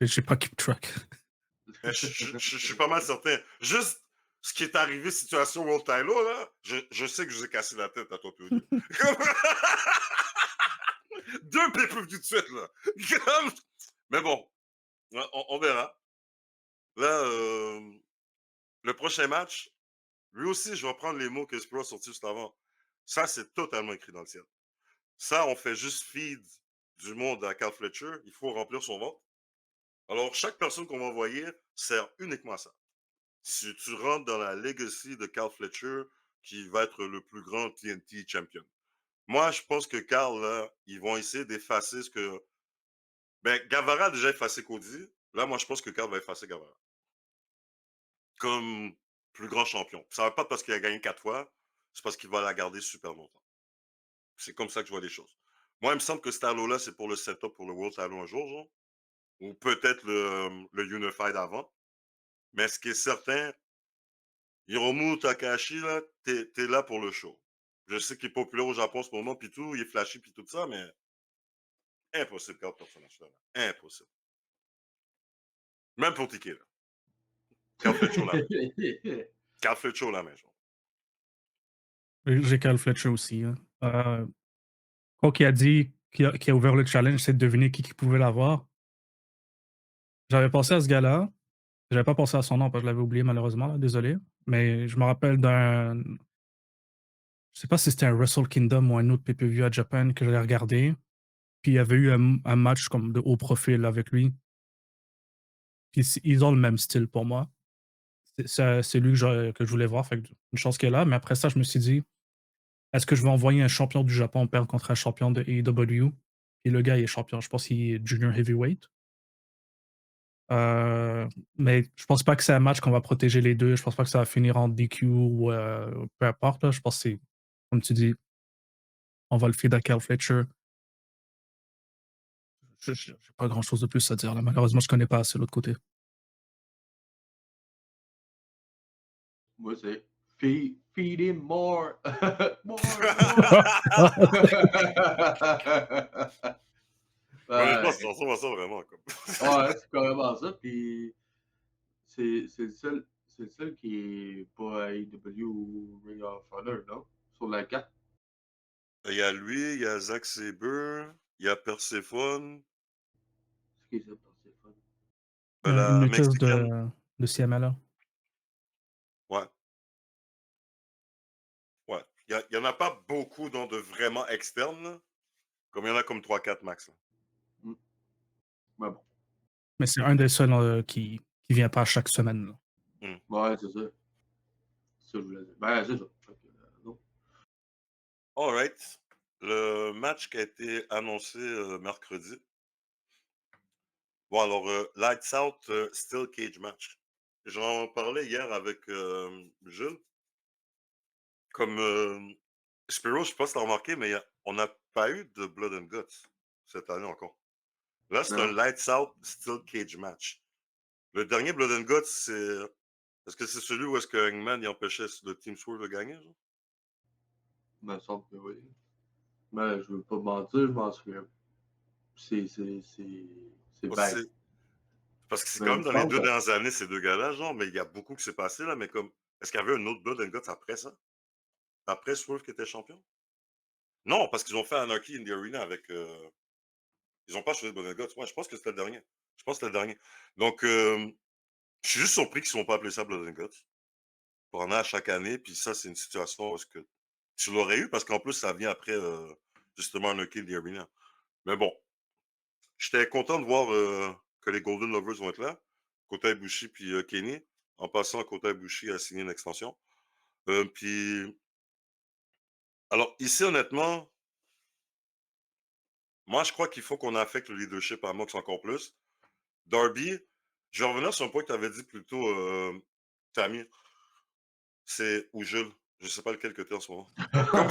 C: J'ai pas keep track.
A: Mais je suis pas mal certain. Juste ce qui est arrivé, situation World Tyler, là, je sais que je vous ai cassé la tête à toi, tous les deux. Deux pay-per-views de suite, là. Mais bon, on verra. Là, le prochain match, lui aussi, je vais prendre les mots que Spiro a sortis juste avant. Ça, c'est totalement écrit dans le ciel. Ça, on fait juste feed du monde à Carl Fletcher. Il faut remplir son ventre. Alors, chaque personne qu'on va envoyer sert uniquement à ça. Si tu rentres dans la legacy de Carl Fletcher, qui va être le plus grand TNT champion. Moi, je pense que Carl, là, ils vont essayer d'effacer ce que... Ben, Guevara a déjà effacé Cody. Là, moi, je pense que Carl va effacer Guevara. Comme plus grand champion. Ça va pas parce qu'il a gagné 4 fois, c'est parce qu'il va la garder super longtemps. C'est comme ça que je vois les choses. Moi, il me semble que cet halo-là, c'est pour le setup pour le World Halo un jour, genre. Ou peut-être le Unified avant. Mais ce qui est certain, Hiromu Takahashi, là, t'es là pour le show. Je sais qu'il est populaire au Japon en ce moment, puis tout, il est flashy, puis tout ça, mais impossible de personnage là. Impossible. Même pour Tiki, là. Carl Fletcher, la main. Carl Fletcher, la main, genre.
C: J'ai Carl Fletcher aussi. Hein. Quoi qu'il a dit, qui a ouvert le challenge, c'est de deviner qui pouvait l'avoir. J'avais pensé à ce gars-là. J'avais pas pensé à son nom parce que je l'avais oublié malheureusement, là, désolé. Mais je me rappelle d'un. Je sais pas si c'était un Wrestle Kingdom ou un autre pay-per-view à Japan que j'avais regardé. Puis il y avait eu un match comme de haut profil avec lui. Puis ils ont le même style pour moi. C'est lui que je voulais voir. Fait que une chance qu'il est là. Mais après ça, je me suis dit, est-ce que je vais envoyer un champion du Japon perdre contre un champion de AEW? Puis le gars, il est champion. Je pense qu'il est junior heavyweight. Mais je pense pas que c'est un match qu'on va protéger les deux. Je pense pas que ça va finir en DQ ou peu importe. Là. Je pense que c'est, comme tu dis, on va le feed à Cal Fletcher. J'ai pas grand chose de plus à dire. Là. Malheureusement, je connais pas assez l'autre côté.
B: Moi, c'est Feed him more. More.
A: Honnêtement,
B: Ouais,
A: ça ressemble à ça vraiment, comme.
B: ouais, c'est carrément ça. Puis c'est le seul qui est pas à AEW ou Ring of Honor, non? Sur la carte.
A: Il y a lui, il y a Zack Sabre, il y a Persephone,
B: C'est qui ça, Persephone?
C: Une
A: la
C: lutteuse
A: Mexicaine.
C: de CMLL.
A: Ouais, ouais. Il y en a pas beaucoup dans de vraiment externes, là. Comme il y en a comme 3-4 max, là.
B: Hmm. Mais bon,
C: Mais c'est un des seuls qui vient pas chaque semaine. Là.
B: ouais, c'est ça. C'est ça que je voulais dire. Ben, c'est ça. Fait que, non.
A: Alright. Le match qui a été annoncé mercredi. Bon, alors, Lights Out Steel Cage Match. J'en parlais hier avec Jules. Comme Spiro, je sais pas si t'as remarqué, mais on n'a pas eu de Blood and Guts cette année encore. Là, c'est un
B: Non.
A: Lights Out Steel Cage Match. Le dernier Blood and Guts, c'est. Est-ce que c'est celui où est-ce que Hangman il empêchait le Team Swerve de gagner? Genre?
B: Il me semble que oui. Mais je veux pas mentir, je m'en souviens. C'est
A: Oh,
B: bête.
A: parce que c'est
B: Mais
A: quand
B: il
A: même
B: me
A: dans les
B: semble
A: 2
B: que.
A: dernières années, ces deux gars-là, genre, mais il y a beaucoup qui s'est passé, là, mais comme. Est-ce qu'il y avait un autre Blood and Guts après ça? Après Swerve qui était champion? Non, parce qu'ils ont fait Anarchy in the Arena avec. Ils ont pas choisi Blood and Guts. Ouais, je pense que c'était le dernier. Je pense que c'était le dernier. Donc, je suis juste surpris qu'ils ne sont pas appelés ça Blood and Guts. On en a à chaque année, puis ça, c'est une situation où est-ce que tu l'aurais eu, parce qu'en plus, ça vient après, justement, Anarchy in the Arena. Mais bon, j'étais content de voir que les Golden Lovers vont être là. Kota Ibushi puis Kenny. En passant, Kota Ibushi a signé une extension. Puis, alors ici, honnêtement, moi, je crois qu'il faut qu'on affecte le leadership à Mox encore plus. Darby, je vais revenir sur un point que tu avais dit plus tôt, Tammy. C'est ou Jules. Je sais pas lequel que tu es en ce moment. Comme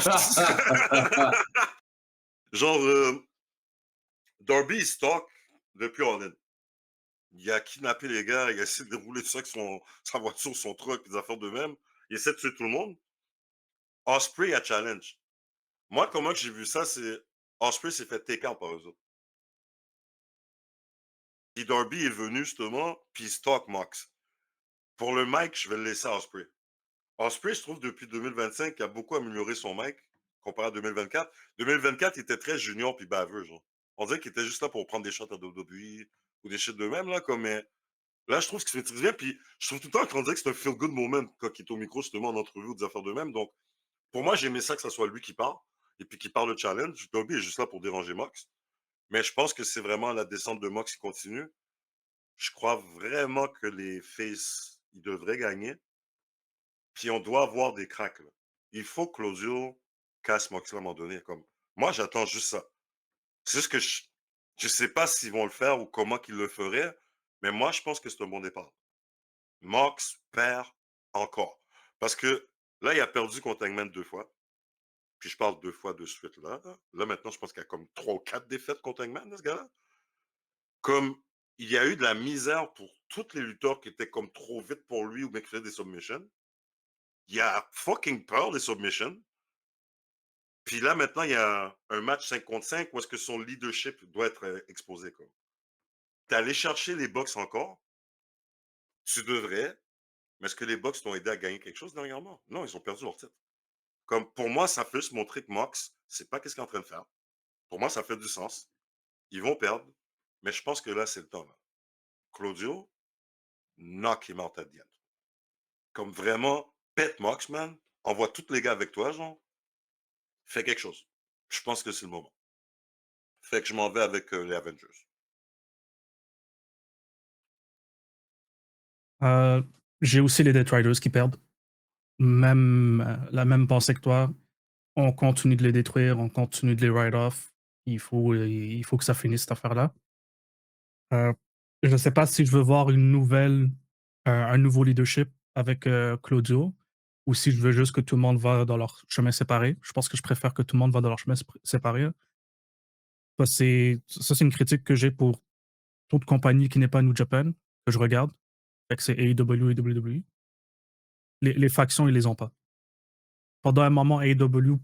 A: genre, Darby, il stalk depuis All In. Il a kidnappé les gars, il a essayé de rouler tout ça avec sa voiture, son truck, des affaires de même. Il essaie de tuer tout le monde. Osprey a challenge. Moi, comment que j'ai vu ça, c'est Osprey s'est fait take out par eux autres. Puis Darby est venu justement, puis il stalk Mox. Pour le mic, je vais le laisser à Osprey. Osprey, je trouve, depuis 2025, il a beaucoup amélioré son mic comparé à 2024. 2024, il était très junior puis baveux, genre. On dirait qu'il était juste là pour prendre des shots à WWE ou des shit de même, là, comme. Là, je trouve qu'il se maîtrise bien, puis je trouve tout le temps qu'on dirait que c'est un feel-good moment quand il est au micro, justement, en entrevue ou des affaires de même. Donc, pour moi, j'aimais ça que ce soit lui qui parle, et puis qui parle le challenge. Dobby est juste là pour déranger Mox. Mais je pense que c'est vraiment la descente de Mox qui continue. Je crois vraiment que les Faces, ils devraient gagner. Puis on doit avoir des cracks, là. Il faut que Claudio casse Moxley à un moment donné. Comme. Moi, j'attends juste ça. C'est juste que je sais pas s'ils vont le faire ou comment qu'ils le feraient, mais moi, je pense que c'est un bon départ. Mox perd encore. Parce que là, il a perdu contre Hangman 2 fois. Puis je parle 2 fois de suite là. Là, maintenant, je pense qu'il y a comme 3 ou 4 défaites contre Hangman, ce gars-là. Comme il y a eu de la misère pour tous les lutteurs qui étaient comme trop vite pour lui ou bien qui faisaient des submissions. Il a fucking peur des submissions. Puis là, maintenant, il y a un match 5 contre 5 où est-ce que son leadership doit être exposé. T'es allé chercher les box encore. Tu devrais. Mais est-ce que les box t'ont aidé à gagner quelque chose dernièrement? Non, ils ont perdu leur titre. Comme pour moi, ça peut se montrer que Mox, c'est pas qu'est-ce qu'il est en train de faire. Pour moi, ça fait du sens. Ils vont perdre. Mais je pense que là, c'est le temps. Là. Claudio, knock him out at the end. Comme vraiment, pète Mox, man. Envoie tous les gars avec toi, genre. Fais quelque chose. Je pense que c'est le moment. Fait que je m'en vais avec les Avengers.
C: J'ai aussi les Death Riders qui perdent. La même pensée que toi. On continue de les détruire, on continue de les write off. Il faut que ça finisse cette affaire-là. Je ne sais pas si je veux voir un nouveau leadership avec Claudio ou si je veux juste que tout le monde va dans leur chemin séparé. Je pense que je préfère que tout le monde va dans leur chemin séparé. Ça, c'est une critique que j'ai pour toute compagnie qui n'est pas New Japan, que je regarde. Fait que c'est AEW et WWE. Les factions, ils les ont pas. pendant un moment, AEW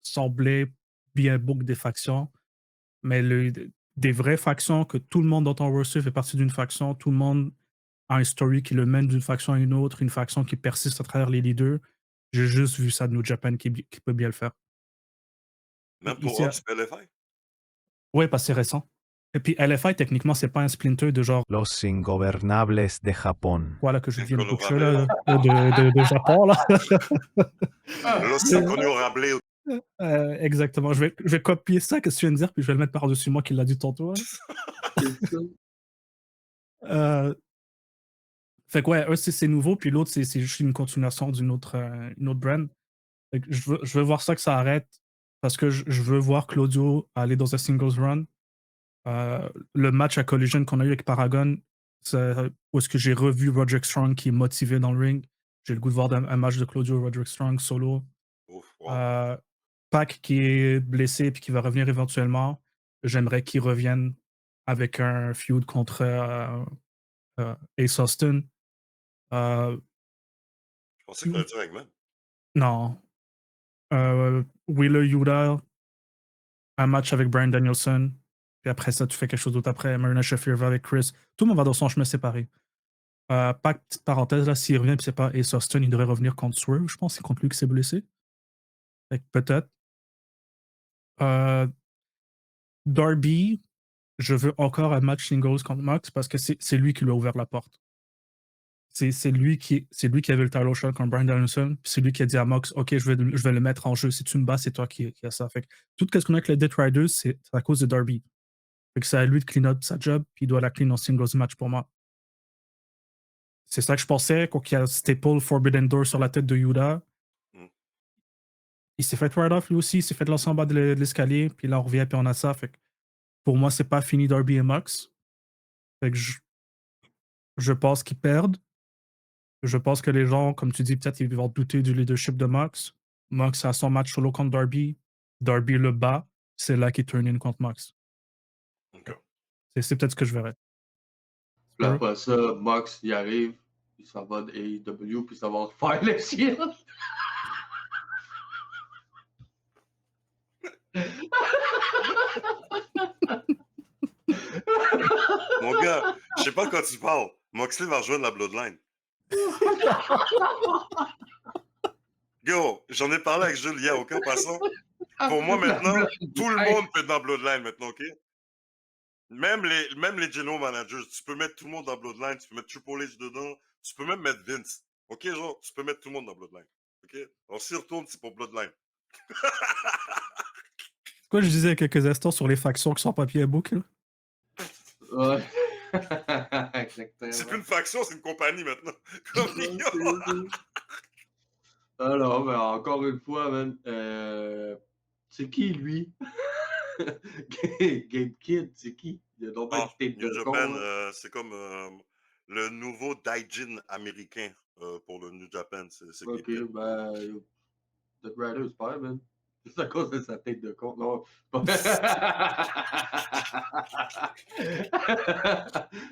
C: semblait bien book des factions, mais des vraies factions que tout le monde dans ton roster fait partie d'une faction, tout le monde a un story qui le mène d'une faction à une faction qui persiste à travers les leaders. J'ai juste vu ça de New Japan qui peut bien le faire.
A: Même pour
C: Ici,
A: Ops et LFI?
C: ouais, parce que c'est récent. Et puis LFI, techniquement, c'est pas un splinter de genre
D: Los ingobernables de Japón.
C: quoi là que je viens de butcher
A: Incolorable.
C: là, de Japon là.
A: Los Incolorable.
C: Exactement. Je vais copier ça que tu viens de dire, puis je vais le mettre par-dessus moi qui l'a dit tantôt. Hein.
B: C'est ça.
C: Fait que ouais, eux, c'est nouveau, puis l'autre, c'est juste une continuation d'une une autre brand. Fait que je veux voir ça que ça arrête, parce que je veux voir Claudio aller dans un singles run. Le match à Collision qu'on a eu avec Paragon, où est-ce que j'ai revu Roderick Strong qui est motivé dans le ring. J'ai le goût de voir un match de Claudio et Roderick Strong solo.
A: Ouf, wow.
C: Pac qui est blessé et qui va revenir éventuellement. J'aimerais qu'il revienne avec un feud contre Ace Austin.
A: Je pensais que t'allais dire Eggman.
C: Non. Wheeler Yuta, un match avec Bryan Danielson. Puis après ça, tu fais quelque chose d'autre après. Marina Shafir va avec Chris. Tout le monde va dans son chemin séparé. Pac, petite parenthèse, là, s'il revient, puis c'est pas Ace Austin, il devrait revenir contre Swerve. Je pense que c'est contre lui qui s'est blessé. Fait que peut-être. Darby, je veux encore un match singles contre Mox parce que c'est lui qui lui a ouvert la porte. C'est lui qui avait le title shot contre Bryan Danielson, puis c'est lui qui a dit à Mox, OK, je vais le mettre en jeu. Si tu me bats, c'est toi qui as ça. Fait que tout ce qu'on a avec les Death Riders, c'est à cause de Darby. Fait que c'est à lui de clean up sa job, puis il doit la clean en singles match pour moi. C'est ça que je pensais, quand il y a Staple Forbidden Door sur la tête de Yuda.
A: Mm.
C: Il s'est fait ride off lui aussi, il s'est fait lancer en bas de l'escalier, puis là on revient, puis on a ça. Fait que pour moi, c'est pas fini Darby et Mox. Fait que je pense qu'ils perdent. Je pense que les gens, comme tu dis, peut-être ils vont douter du leadership de Mox. Mox a son match solo contre Darby. Darby le bat. C'est là qu'il turn in contre Mox.
A: OK.
C: C'est peut-être ce que je verrais.
B: Puis après ça, Mox, il arrive, il s'en va de AEW, puis ça va refaire le ciel.
A: Mon gars, je sais pas quand tu parles. Moxley va rejoindre la Bloodline. Yo, j'en ai parlé avec Jules hier, aucun passant. Pour moi, maintenant, tout le monde peut être dans Bloodline maintenant, OK? Même les general managers, tu peux mettre tout le monde dans Bloodline, tu peux mettre Triple H dedans, tu peux même mettre Vince. OK, genre, tu peux mettre tout le monde dans Bloodline. OK? On s'y retourne, c'est pour Bloodline.
C: Quoi, je disais il y a quelques instants sur les factions qui sont en papier à book. Là.
B: Ouais. Exactement.
A: C'est plus une faction, c'est une compagnie maintenant.
B: Alors, ben, encore une fois, man, c'est qui lui? Gabe Kid, c'est qui? Il a donc
A: Ah,
B: tête
A: New
B: de
A: Japan,
B: con,
A: c'est comme le nouveau Daijin américain pour le New Japan. C'est
B: Ok,
A: Kid.
B: ben, The Rider, c'est pas, man. C'est à cause de sa tête de con. Non,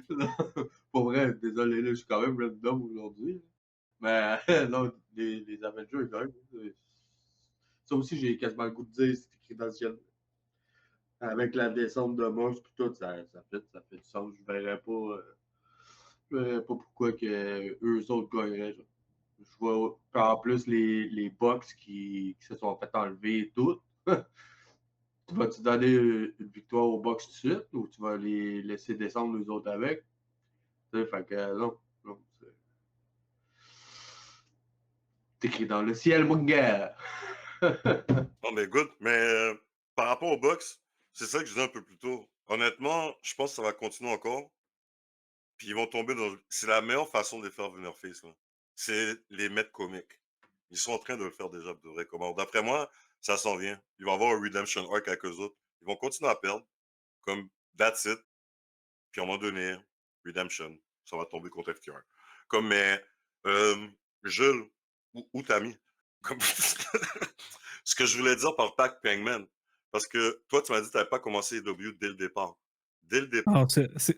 B: non, pour vrai, désolé, là, je suis quand même random aujourd'hui. Mais non, les Avengers, quand même. Ça aussi, j'ai quasiment le goût de dire, c'est écrit dans le ciel. Avec la descente de Mox et tout, ça fait du sens. Je verrais pas pourquoi que eux autres gagneraient. Genre. Je vois en plus les Bucks qui se sont fait enlever et tout. Tu vas-tu donner une victoire aux Bucks tout de suite ou tu vas les laisser descendre les autres avec? Fait que non. C'est écrit dans le ciel, mon gars.
A: Non, mais good. Mais par rapport aux Bucks, c'est ça que je disais un peu plus tôt. Honnêtement, je pense que ça va continuer encore. Puis ils vont tomber dans. C'est la meilleure façon de les faire venir face. Là. C'est les mettre comiques. Ils sont en train de le faire déjà de vrai comment. D'après moi, ça s'en vient. Il va y avoir un redemption arc avec eux autres. Ils vont continuer à perdre. Comme that's it. Puis à un moment donné, redemption. Ça va tomber contre FTR. Comme mais Jules, où t'as mis? Comme ce que je voulais dire par Pac Pangman. Parce que toi, tu m'as dit que tu n'avais pas commencé AEW dès le départ. Dès le départ.
C: Ah,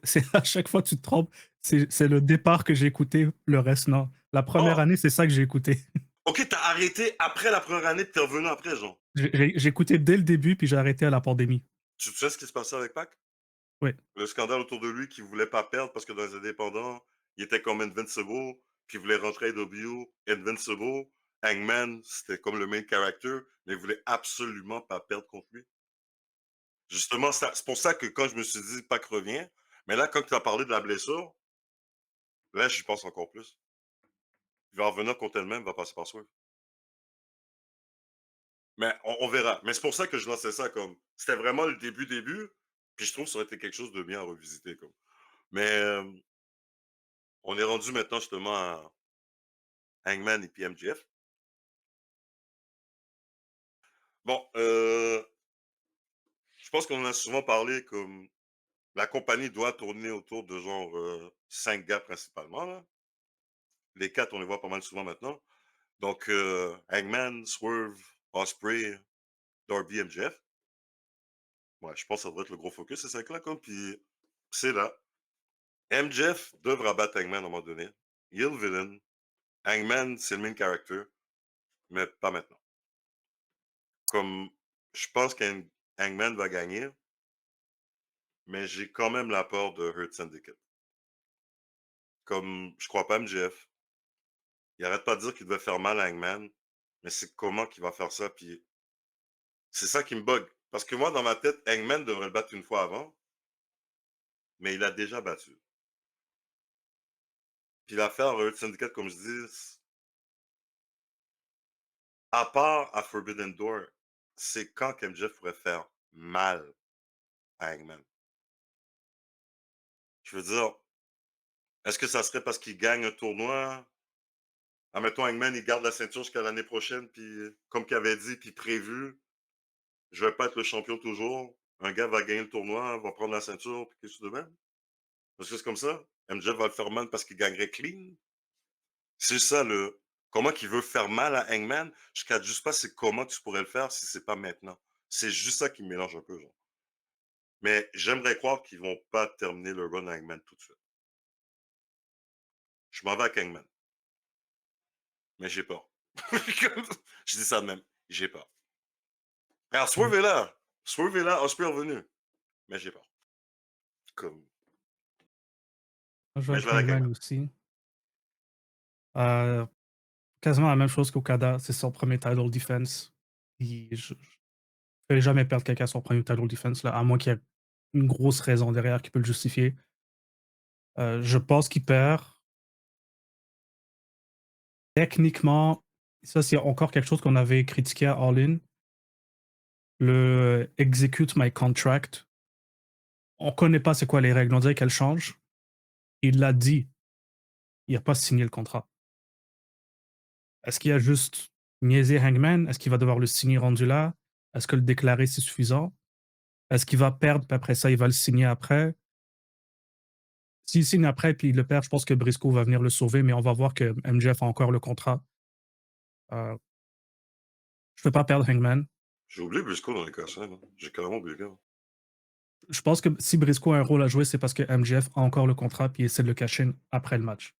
C: c'est à chaque fois que tu te trompes, c'est le départ que j'ai écouté, le reste non. La première année, c'est ça que j'ai écouté.
A: OK, t'as arrêté après la première année, puis t'es revenu après, genre.
C: J'ai écouté dès le début, puis j'ai arrêté à la pandémie.
A: Tu sais ce qui se passait avec Pac?
C: Oui.
A: Le scandale autour de lui qui voulait pas perdre parce que dans les indépendants, il était comme Invincible, puis il voulait rentrer à AEW, Invincible. Hangman, c'était comme le main character, mais il voulait absolument pas perdre contre lui. Justement, c'est pour ça que quand je me suis dit Pac revient, mais là, quand tu as parlé de la blessure, là, j'y pense encore plus. Il va revenir contre elle-même, il va passer par Swerve. Mais on verra. Mais c'est pour ça que je lançais ça comme. C'était vraiment le début, puis je trouve que ça aurait été quelque chose de bien à revisiter. Comme. Mais on est rendu maintenant justement à Hangman et puis MJF. Bon, je pense qu'on en a souvent parlé comme la compagnie doit tourner autour de genre 5 gars principalement. Là. Les 4, on les voit pas mal souvent maintenant. Donc, Hangman, Swerve, Osprey, Darby, MJF. Ouais, je pense que ça devrait être le gros focus, ces 5-là. Comme, puis c'est là. MJF devra battre Hangman à un moment donné. Il est le villain. Hangman, c'est le main character, mais pas maintenant. Comme, je pense qu'Hangman va gagner, mais j'ai quand même la peur de Hurt Syndicate. Comme, je crois pas MJF. Il arrête pas de dire qu'il devait faire mal à Hangman, mais c'est comment qu'il va faire ça, puis c'est ça qui me bug. Parce que moi, dans ma tête, Hangman devrait le battre une fois avant, mais il a déjà battu. Puis l'affaire Hurt Syndicate, comme je dis, à part à Forbidden Door, c'est quand qu'MJF pourrait faire mal à Hangman. Je veux dire, est-ce que ça serait parce qu'il gagne un tournoi? Admettons, Hangman, il garde la ceinture jusqu'à l'année prochaine, puis comme qu'il avait dit, puis prévu, je vais pas être le champion toujours. Un gars va gagner le tournoi, va prendre la ceinture, puis quelque chose de même. Parce que c'est comme ça. MJF va le faire mal parce qu'il gagnerait clean. C'est ça, le. Comment qu'il veut faire mal à Hangman, je ne juste pas c'est comment tu pourrais le faire si c'est pas maintenant. C'est juste ça qui me mélange un peu, genre. Mais j'aimerais croire qu'ils vont pas terminer le run à Hangman tout de suite. Je m'en vais avec Hangman. Mais j'ai peur. Je dis ça de même. J'ai peur. Alors, Swerve est là. Swerve est là. Osprey est revenu. Mais j'ai peur. Comme...
C: Je vais
A: Mais je
C: avec
A: vais avec
C: Hangman
A: Hangman.
C: aussi. Quasiment la même chose qu'Okada, c'est son premier title defense. Je ne vais jamais perdre quelqu'un à son premier title defense, là, à moins qu'il y ait une grosse raison derrière qui peut le justifier. Je pense qu'il perd. Techniquement, ça c'est encore quelque chose qu'on avait critiqué à All In. Le execute my contract. On connaît pas c'est quoi les règles, on dirait qu'elles changent. Il l'a dit. Il n'a pas signé le contrat. Est-ce qu'il a juste niaisé Hangman? Est-ce qu'il va devoir le signer rendu là? Est-ce que le déclarer c'est suffisant? Est-ce qu'il va perdre, puis après ça, il va le signer après? S'il signe après, puis il le perd, je pense que Briscoe va venir le sauver, mais on va voir que MJF a encore le contrat. Je ne peux pas perdre Hangman.
A: J'ai oublié Briscoe dans les cassins. J'ai carrément oublié le gars.
C: Je pense que si Briscoe a un rôle à jouer, c'est parce que MJF a encore le contrat, puis il essaie de le cacher après le match.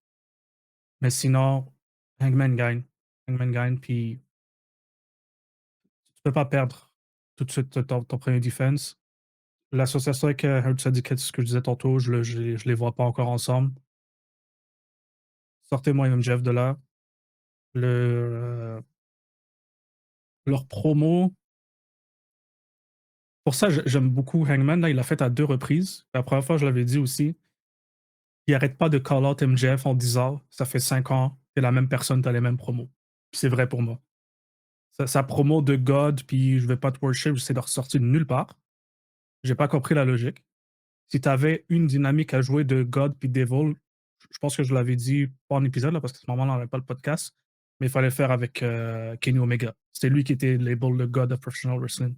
C: Mais sinon, Hangman gagne. Hangman gagne, puis tu peux pas perdre tout de suite ton premier defense. L'association avec Hurt Syndicate, ce que je disais tantôt, je les vois pas encore ensemble. Sortez-moi MJF de là. Leur promo. Pour ça, j'aime beaucoup Hangman. Là, il l'a fait à 2 reprises. La première fois, je l'avais dit aussi. Il arrête pas de call out MJF en disant ça fait 5 ans, t'es la même personne, t'as les mêmes promos. Puis c'est vrai pour moi. Sa promo de God, puis je vais pas te worship, c'est de ressortir de nulle part. J'ai pas compris la logique. Si t'avais une dynamique à jouer de God puis Devil, je pense que je l'avais dit pas en épisode, là, parce qu'à ce moment-là, on n'avait pas le podcast, mais il fallait le faire avec Kenny Omega. C'était lui qui était label le God of Professional Wrestling.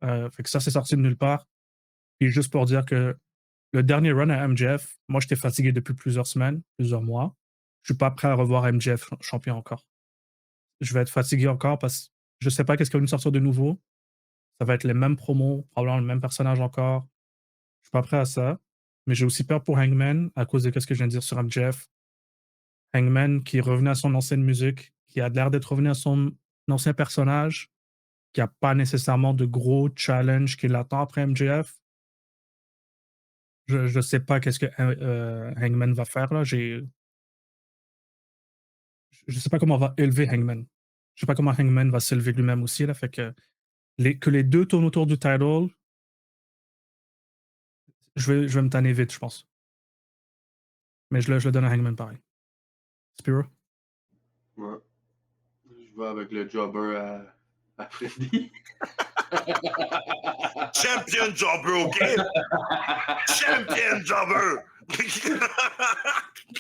C: Fait que ça, c'est sorti de nulle part. Puis juste pour dire que le dernier run à MJF, moi, j'étais fatigué depuis plusieurs semaines, plusieurs mois. Je suis pas prêt à revoir MJF champion encore. Je vais être fatigué encore parce que je sais pas qu'est-ce qui va nous sortir de nouveau. Ça va être les mêmes promos, probablement le même personnage encore. Je suis pas prêt à ça. Mais j'ai aussi peur pour Hangman à cause de ce que je viens de dire sur MJF. Hangman qui est revenu à son ancienne musique, qui a l'air d'être revenu à son ancien personnage, qui a pas nécessairement de gros challenge qui l'attend après MJF. Je sais pas qu'est-ce que, Hangman va faire là. Je sais pas comment on va élever Hangman. Je sais pas comment Hangman va s'élever lui-même aussi là, fait que les 2 tournent autour du title, je vais me tanner vite, je pense. Mais je le donne à Hangman pareil. Spiro?
B: Ouais. Je vais avec le jobber à Freddy.
A: Champion Jobber, OK? Champion Jobber!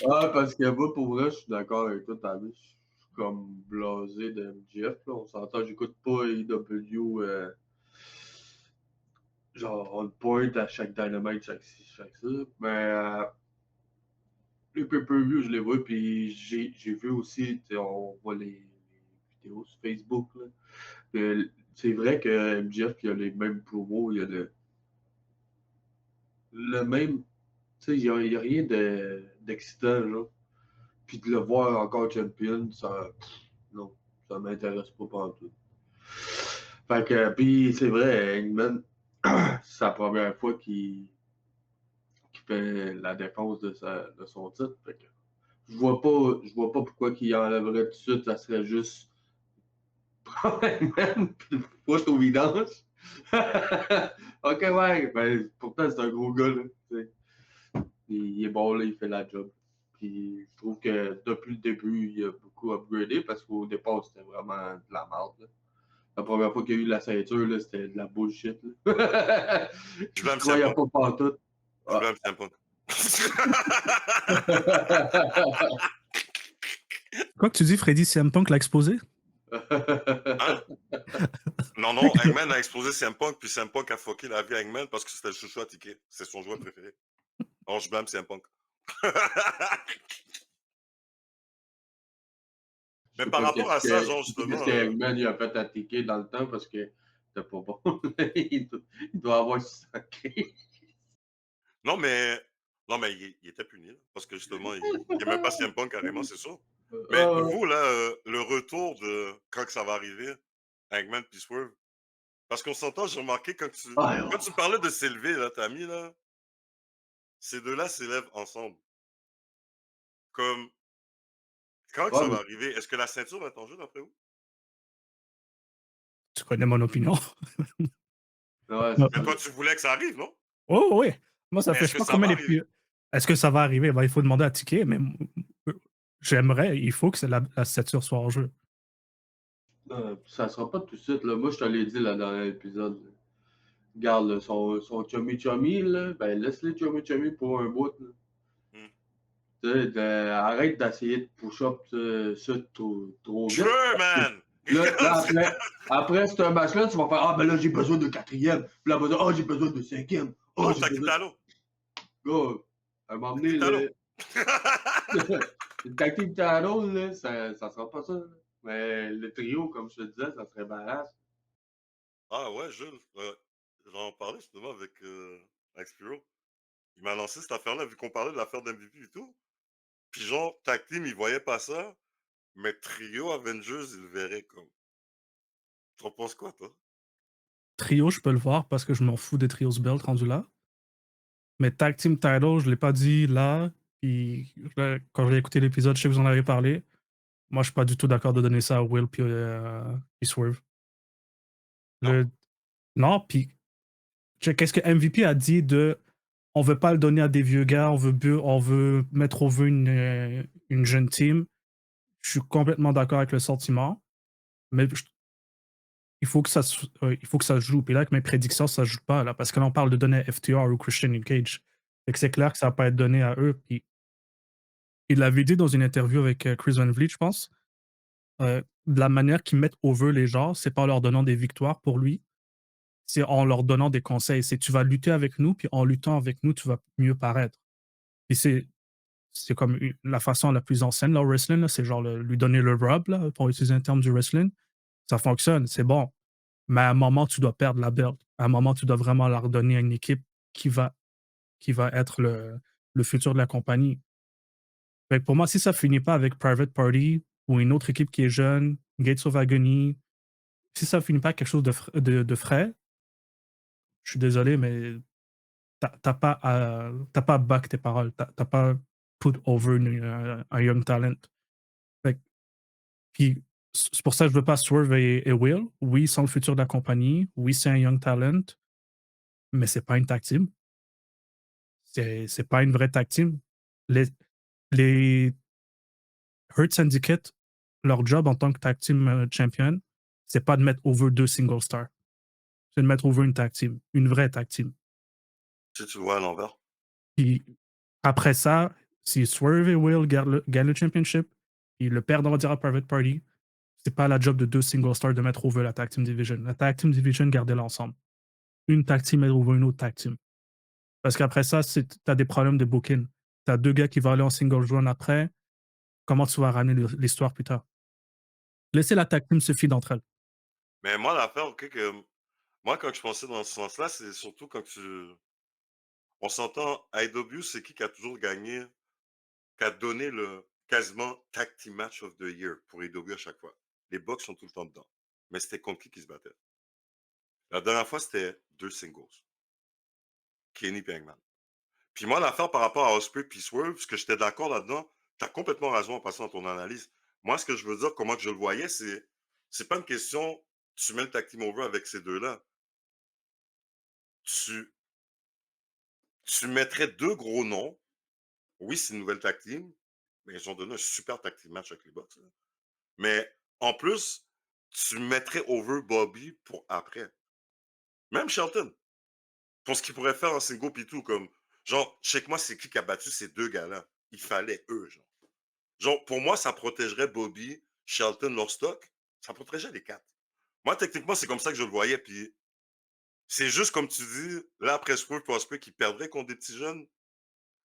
B: Ah, parce que moi, pour vrai, je suis d'accord avec toi, Tammy. Je suis comme blasé de MJF, là. On s'entend, j'écoute pas AEW genre on point à chaque Dynamite, chaque ci, chaque ça. Mais les pay-per-view, je les vois, puis j'ai vu aussi, on voit les vidéos sur Facebook, là. C'est vrai que MJF, il y a les mêmes promos, il y a le même. Tu sais, il y a rien d'excitant, là. Puis de le voir encore champion, ça. Non, ça m'intéresse pas tout. Fait que, puis c'est vrai, Hangman, c'est la première fois qu'il fait la défense de son titre. Fait que, je vois pas pourquoi qu'il enlèverait tout de suite, ça serait juste Hangman, puis le foutre au vidange. Ok, ouais, ben, pourtant c'est un gros gars, là, tu sais. Il est bon, là, il fait la job. Puis je trouve que depuis le début, il a beaucoup upgradé parce qu'au départ, c'était vraiment de la merde, là. La première fois qu'il y a eu la ceinture, là, c'était de la bullshit, là.
A: Je
B: Je
A: blâme
B: croyais
A: CM Punk.
B: pas pantoute.
A: Je blâme CM Punk.
C: Quoi que tu dis, Freddy, CM Punk l'a exposé?
A: Hein? Non, non, Hangman a explosé CM Punk, puis CM Punk a fucké la vie à Hangman parce que c'était le chouchou à Ticket. C'est son joueur préféré. Alors, je blâme CM Punk. Mais par rapport à ça, genre, justement.
B: Qu'est-ce que Hangman il a fait à Ticket dans le temps parce que c'était pas bon. il doit avoir sacré.
A: Non, mais il était puni, là, parce que justement, il n'aimait pas CM Punk carrément, c'est sûr. Mais vous, là, le retour de quand que ça va arriver, Hangman puis Swerve, parce qu'on s'entend, j'ai remarqué quand tu parlais de s'élever, là, t'as mis, là, ces deux-là s'élèvent ensemble. Comme, quand que ça va arriver, est-ce que la ceinture va être en jeu d'après vous?
C: Tu connais mon opinion.
B: Ouais,
C: Non.
A: Mais toi, tu voulais que ça arrive, non?
C: Oh oui! Moi, ça
A: Mais
C: fait
A: est-ce
C: je
A: que
C: sais pas
A: ça
C: combien
A: va arriver?
C: est-ce que ça va arriver? Ben, il faut demander à Ticket, mais j'aimerais, il faut que la stature soit en jeu.
B: ça sera pas tout de suite. Là. Moi, je te l'ai dit là, dans l'épisode. Regarde, là, son chummy, là, ben laisse-les chummy pour un bout. Là. Tu sais, arrête d'essayer de push-up ça trop
A: Je
B: vite.
A: veux, man!
B: Là, après ce match-là, tu vas faire ah, ben là, j'ai besoin de quatrième. Puis là, oh, j'ai besoin de cinquième. Oh,
A: Non,
B: j'ai
A: t'as
B: besoin
A: quitté à l'eau.
B: Gars, à un moment donné,
A: T'as
B: là,
A: l'eau.
B: le tag team title, là, ça sera pas ça. Là. Mais le trio, comme je te disais, ça serait badass.
A: Ah ouais, Jules, j'en parlais justement avec Spiro. Il m'a lancé cette affaire-là, vu qu'on parlait de l'affaire d'MVP et tout. Puis genre, Tag Team, il voyait pas ça, mais Trio Avengers, il le verrait comme. T'en penses quoi, toi?
C: Trio, je peux le voir parce que je m'en fous des trios belt rendus là. Mais Tag Team Title, je l'ai pas dit là. Puis là, quand j'ai écouté l'épisode, je sais que vous en avez parlé. Moi, je suis pas du tout d'accord de donner ça à Will puis Swerve. Non, puis qu'est-ce que MVP a dit de on veut pas le donner à des vieux gars, on veut mettre au vœu une jeune team. Je suis complètement d'accord avec le sentiment, mais il faut que ça se joue. Puis là, avec mes prédictions, ça se joue pas, là, parce que là, on parle de donner à FTR ou Christian Cage. Fait que c'est clair que ça va pas être donné à eux. Puis il l'avait dit dans une interview avec Chris Van Vliet, je pense. De la manière qu'ils mettent over les gens, c'est pas en leur donnant des victoires pour lui, c'est en leur donnant des conseils. C'est tu vas lutter avec nous, puis en luttant avec nous, tu vas mieux paraître. Puis c'est comme la façon la plus ancienne, là, au wrestling, là, c'est genre lui donner le rub, là, pour utiliser un terme du wrestling. Ça fonctionne, c'est bon. Mais à un moment, tu dois perdre la belt. À un moment, tu dois vraiment la redonner à une équipe qui va être le futur de la compagnie. Fait que pour moi, si ça finit pas avec Private Party, ou une autre équipe qui est jeune, Gates of Agony, si ça finit pas quelque chose de frais, je suis désolé, mais t'as pas back tes paroles. T'as pas put over un young talent. Fait que- Puis c'est pour ça que je veux pas Swerve et Will. Oui, ils sont le futur de la compagnie. Oui, c'est un young talent, mais c'est pas une tag team. C'est pas une vraie tag team. Les, les Hurt Syndicate, leur job en tant que tag team champion, c'est pas de mettre over 2 single stars. C'est de mettre over une tag team, une vraie tag team.
A: Si tu le vois à l'envers.
C: Puis après ça, si Swerve et Will gagnent le championship, ils le perdent, on va dire, à Private Party, c'est pas la job de 2 single stars de mettre over la tag team division. La tag team division, gardez-la ensemble. Une tag team mettre over une autre tag team. Parce qu'après ça, t'as des problèmes de booking. T'as 2 gars qui vont aller en single run après. Comment tu vas ramener l'histoire plus tard? Laissez la tag team se fier d'entre elles.
A: Mais moi, l'affaire, OK, que moi, quand je pensais dans ce sens-là, c'est surtout quand on s'entend, AEW, c'est qui a toujours gagné, qui a donné le quasiment Tag Team Match of the Year pour AEW à chaque fois. Les Bucks sont tout le temps dedans. Mais c'était contre qui se battait? La dernière fois, c'était 2 singles. Kenny et Hangman. Puis moi, l'affaire par rapport à Osprey et Swerve, parce que j'étais d'accord là-dedans, t'as complètement raison en passant dans ton analyse. Moi, ce que je veux dire, comment que je le voyais, c'est pas une question, tu mets le tag team over avec ces deux-là. Tu, tu mettrais 2 gros noms. Oui, c'est une nouvelle tag team, mais ils ont donné un super tag team match avec les Bucks. Là. Mais en plus, tu mettrais over Bobby pour après. Même Shelton. Pour ce qu'il pourrait faire en single pis tout, comme, genre, check-moi c'est qui a battu ces deux gars-là. Il fallait eux, genre. Genre, pour moi, ça protégerait Bobby, Shelton, leur stock. Ça protégerait les 4. Moi, techniquement, c'est comme ça que je le voyais. Puis, c'est juste comme tu dis, là, après Swerve Prospect qui perdrait contre des petits jeunes.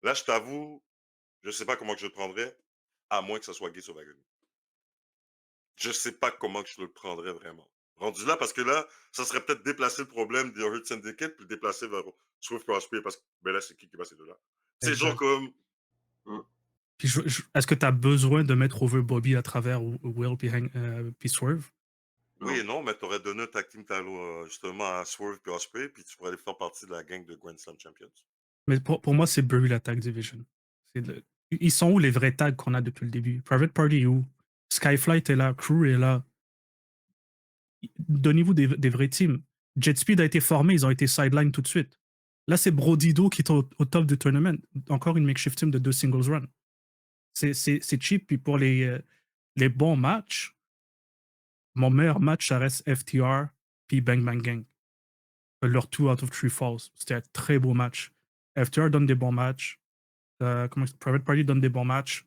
A: Là, je t'avoue, je sais pas comment que je le prendrais, à moins que ce soit Gates of Agony. Je sais pas comment que je le prendrais vraiment. Rendu là, parce que là, ça serait peut-être déplacer le problème des Hurt Syndicate puis le déplacer vers Swift Prospect parce que, ben là, c'est qui va ces deux-là? C'est genre
C: Exact.
A: comme,
C: Puis est-ce que tu as besoin de mettre over Bobby à travers Will puis Swerve?
A: oui et non, mais t'aurais donné un tag team title justement à Swerve puis Osprey, puis tu pourrais aller faire partie de la gang de Grand Slam Champions.
C: Mais pour moi, c'est Bury la tag division. Ils sont où les vrais tags qu'on a depuis le début? Private Party est où? Skyflight est là, Crew est là. Donnez-vous des vrais teams. Jet Speed a été formé, ils ont été sideline tout de suite. Là, c'est Brodido qui est au top du tournament. Encore une makeshift team de 2 singles run. C'est cheap. Puis pour les bons matchs, mon meilleur match, ça reste FTR puis Bang Bang Gang. Leur 2 out of 3 falls. C'était un très beau match. FTR donne des bons matchs. Private Party donne des bons matchs.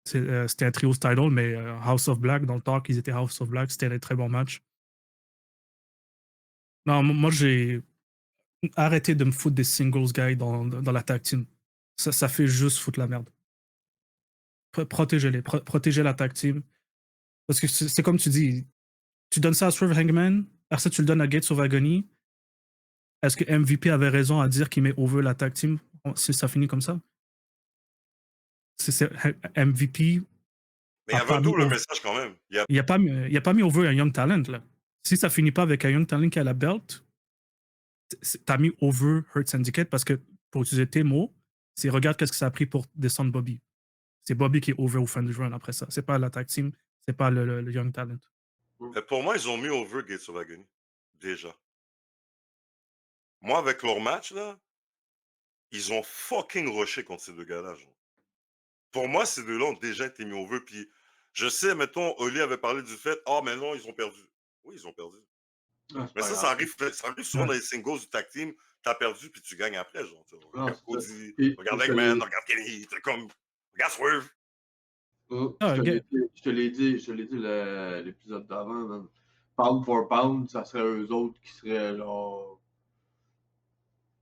C: C'était un trio title, mais House of Black, dans le talk, ils étaient House of Black. C'était un très bon match. Non, moi, j'ai arrêté de me foutre des singles guys dans la tag team. Ça fait juste foutre la merde. Protégez-les. Protégez la tag team. Parce que c'est comme tu dis, tu donnes ça à Swerve Hangman, après ça, tu le donnes à Gates of Agony. Est-ce que MVP avait raison à dire qu'il met over la tag team si ça finit comme ça? MVP
A: Mais il y
C: a
A: avait un
C: pas mis
A: double
C: over,
A: message quand même. Il y a...
C: il a pas mis over un young talent, là. Si ça finit pas avec un young talent qui a la belt, t'as mis over Hurt Syndicate parce que, pour utiliser tes mots, c'est regarde qu'est-ce que ça a pris pour descendre Bobby. C'est Bobby qui est over au fin du run après ça. C'est pas la tag team, c'est pas le young talent.
A: Pour moi, ils ont mis over Gates of Agony. Déjà. Moi, avec leur match, là, ils ont fucking rushé contre ces deux gars-là, genre. Pour moi, ces deux-là ont déjà été mis over. Puis, je sais, mettons, Oli avait parlé du fait, ah, mais non, ils ont perdu. Oui, ils ont perdu.
B: Ah, c'est
A: Mais
B: pas
A: ça,
B: grave.
A: ça arrive souvent dans les singles du tag team. T'as perdu, puis tu gagnes après, genre.
B: Non,
A: Regarde
B: c'est ça.
A: Cody,
B: Puis,
A: regarde
B: je te
A: Eggman,
B: l'ai
A: regarde Kenny, t'es comme, regarde Swerve.
C: Ah,
B: je te l'ai dit l'épisode d'avant, man. Pound for pound, ça serait eux autres qui seraient genre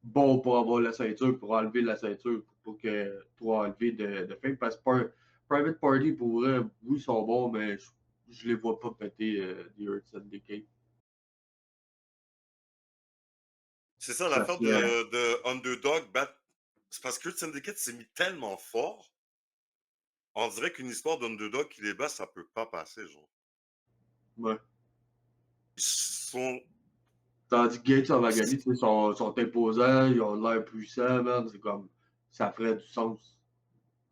B: bons pour avoir la ceinture, pour enlever la ceinture, pour enlever de fame. Parce que Private Party, pour vrai, oui, ils sont bons, mais je les vois pas péter The Earth Syndicate.
A: C'est ça,
B: Ça
A: l'affaire
B: serait.
A: de Underdog, c'est parce que le Syndicate s'est mis tellement fort. on dirait qu'une histoire d'underdog qui les bat, ça peut pas passer, genre.
B: Ouais.
A: Ils sont...
B: Tandis que Gates of Agony, tu sais, sont imposants, ils ont l'air puissants, man. C'est comme. Ça ferait du sens.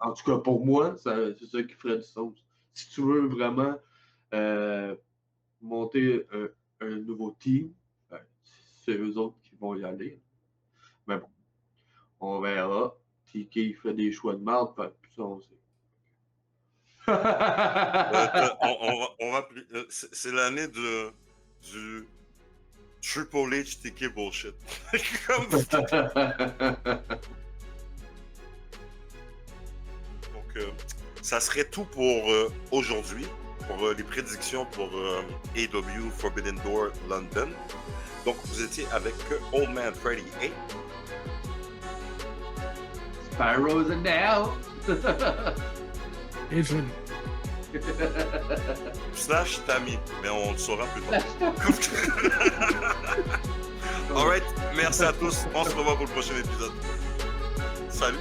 B: En tout cas, pour moi, c'est ça qui ferait du sens. Si tu veux vraiment monter un nouveau team, ben, c'est eux autres qui vont y aller. Mais bon, on verra. TK fait des choix de merde, fait que ça, on sait.
A: on va c'est l'année du Triple H TK bullshit. Comme... Donc, ça serait tout pour aujourd'hui, pour les prédictions pour AEW Forbidden Door London. Donc, vous étiez avec Old Man Freddy A.
B: Spyro's and now.
C: Et je...
A: Slash Tammy, mais on le saura plus tard. Alright, merci à tous. On se revoit pour le prochain épisode. Salut!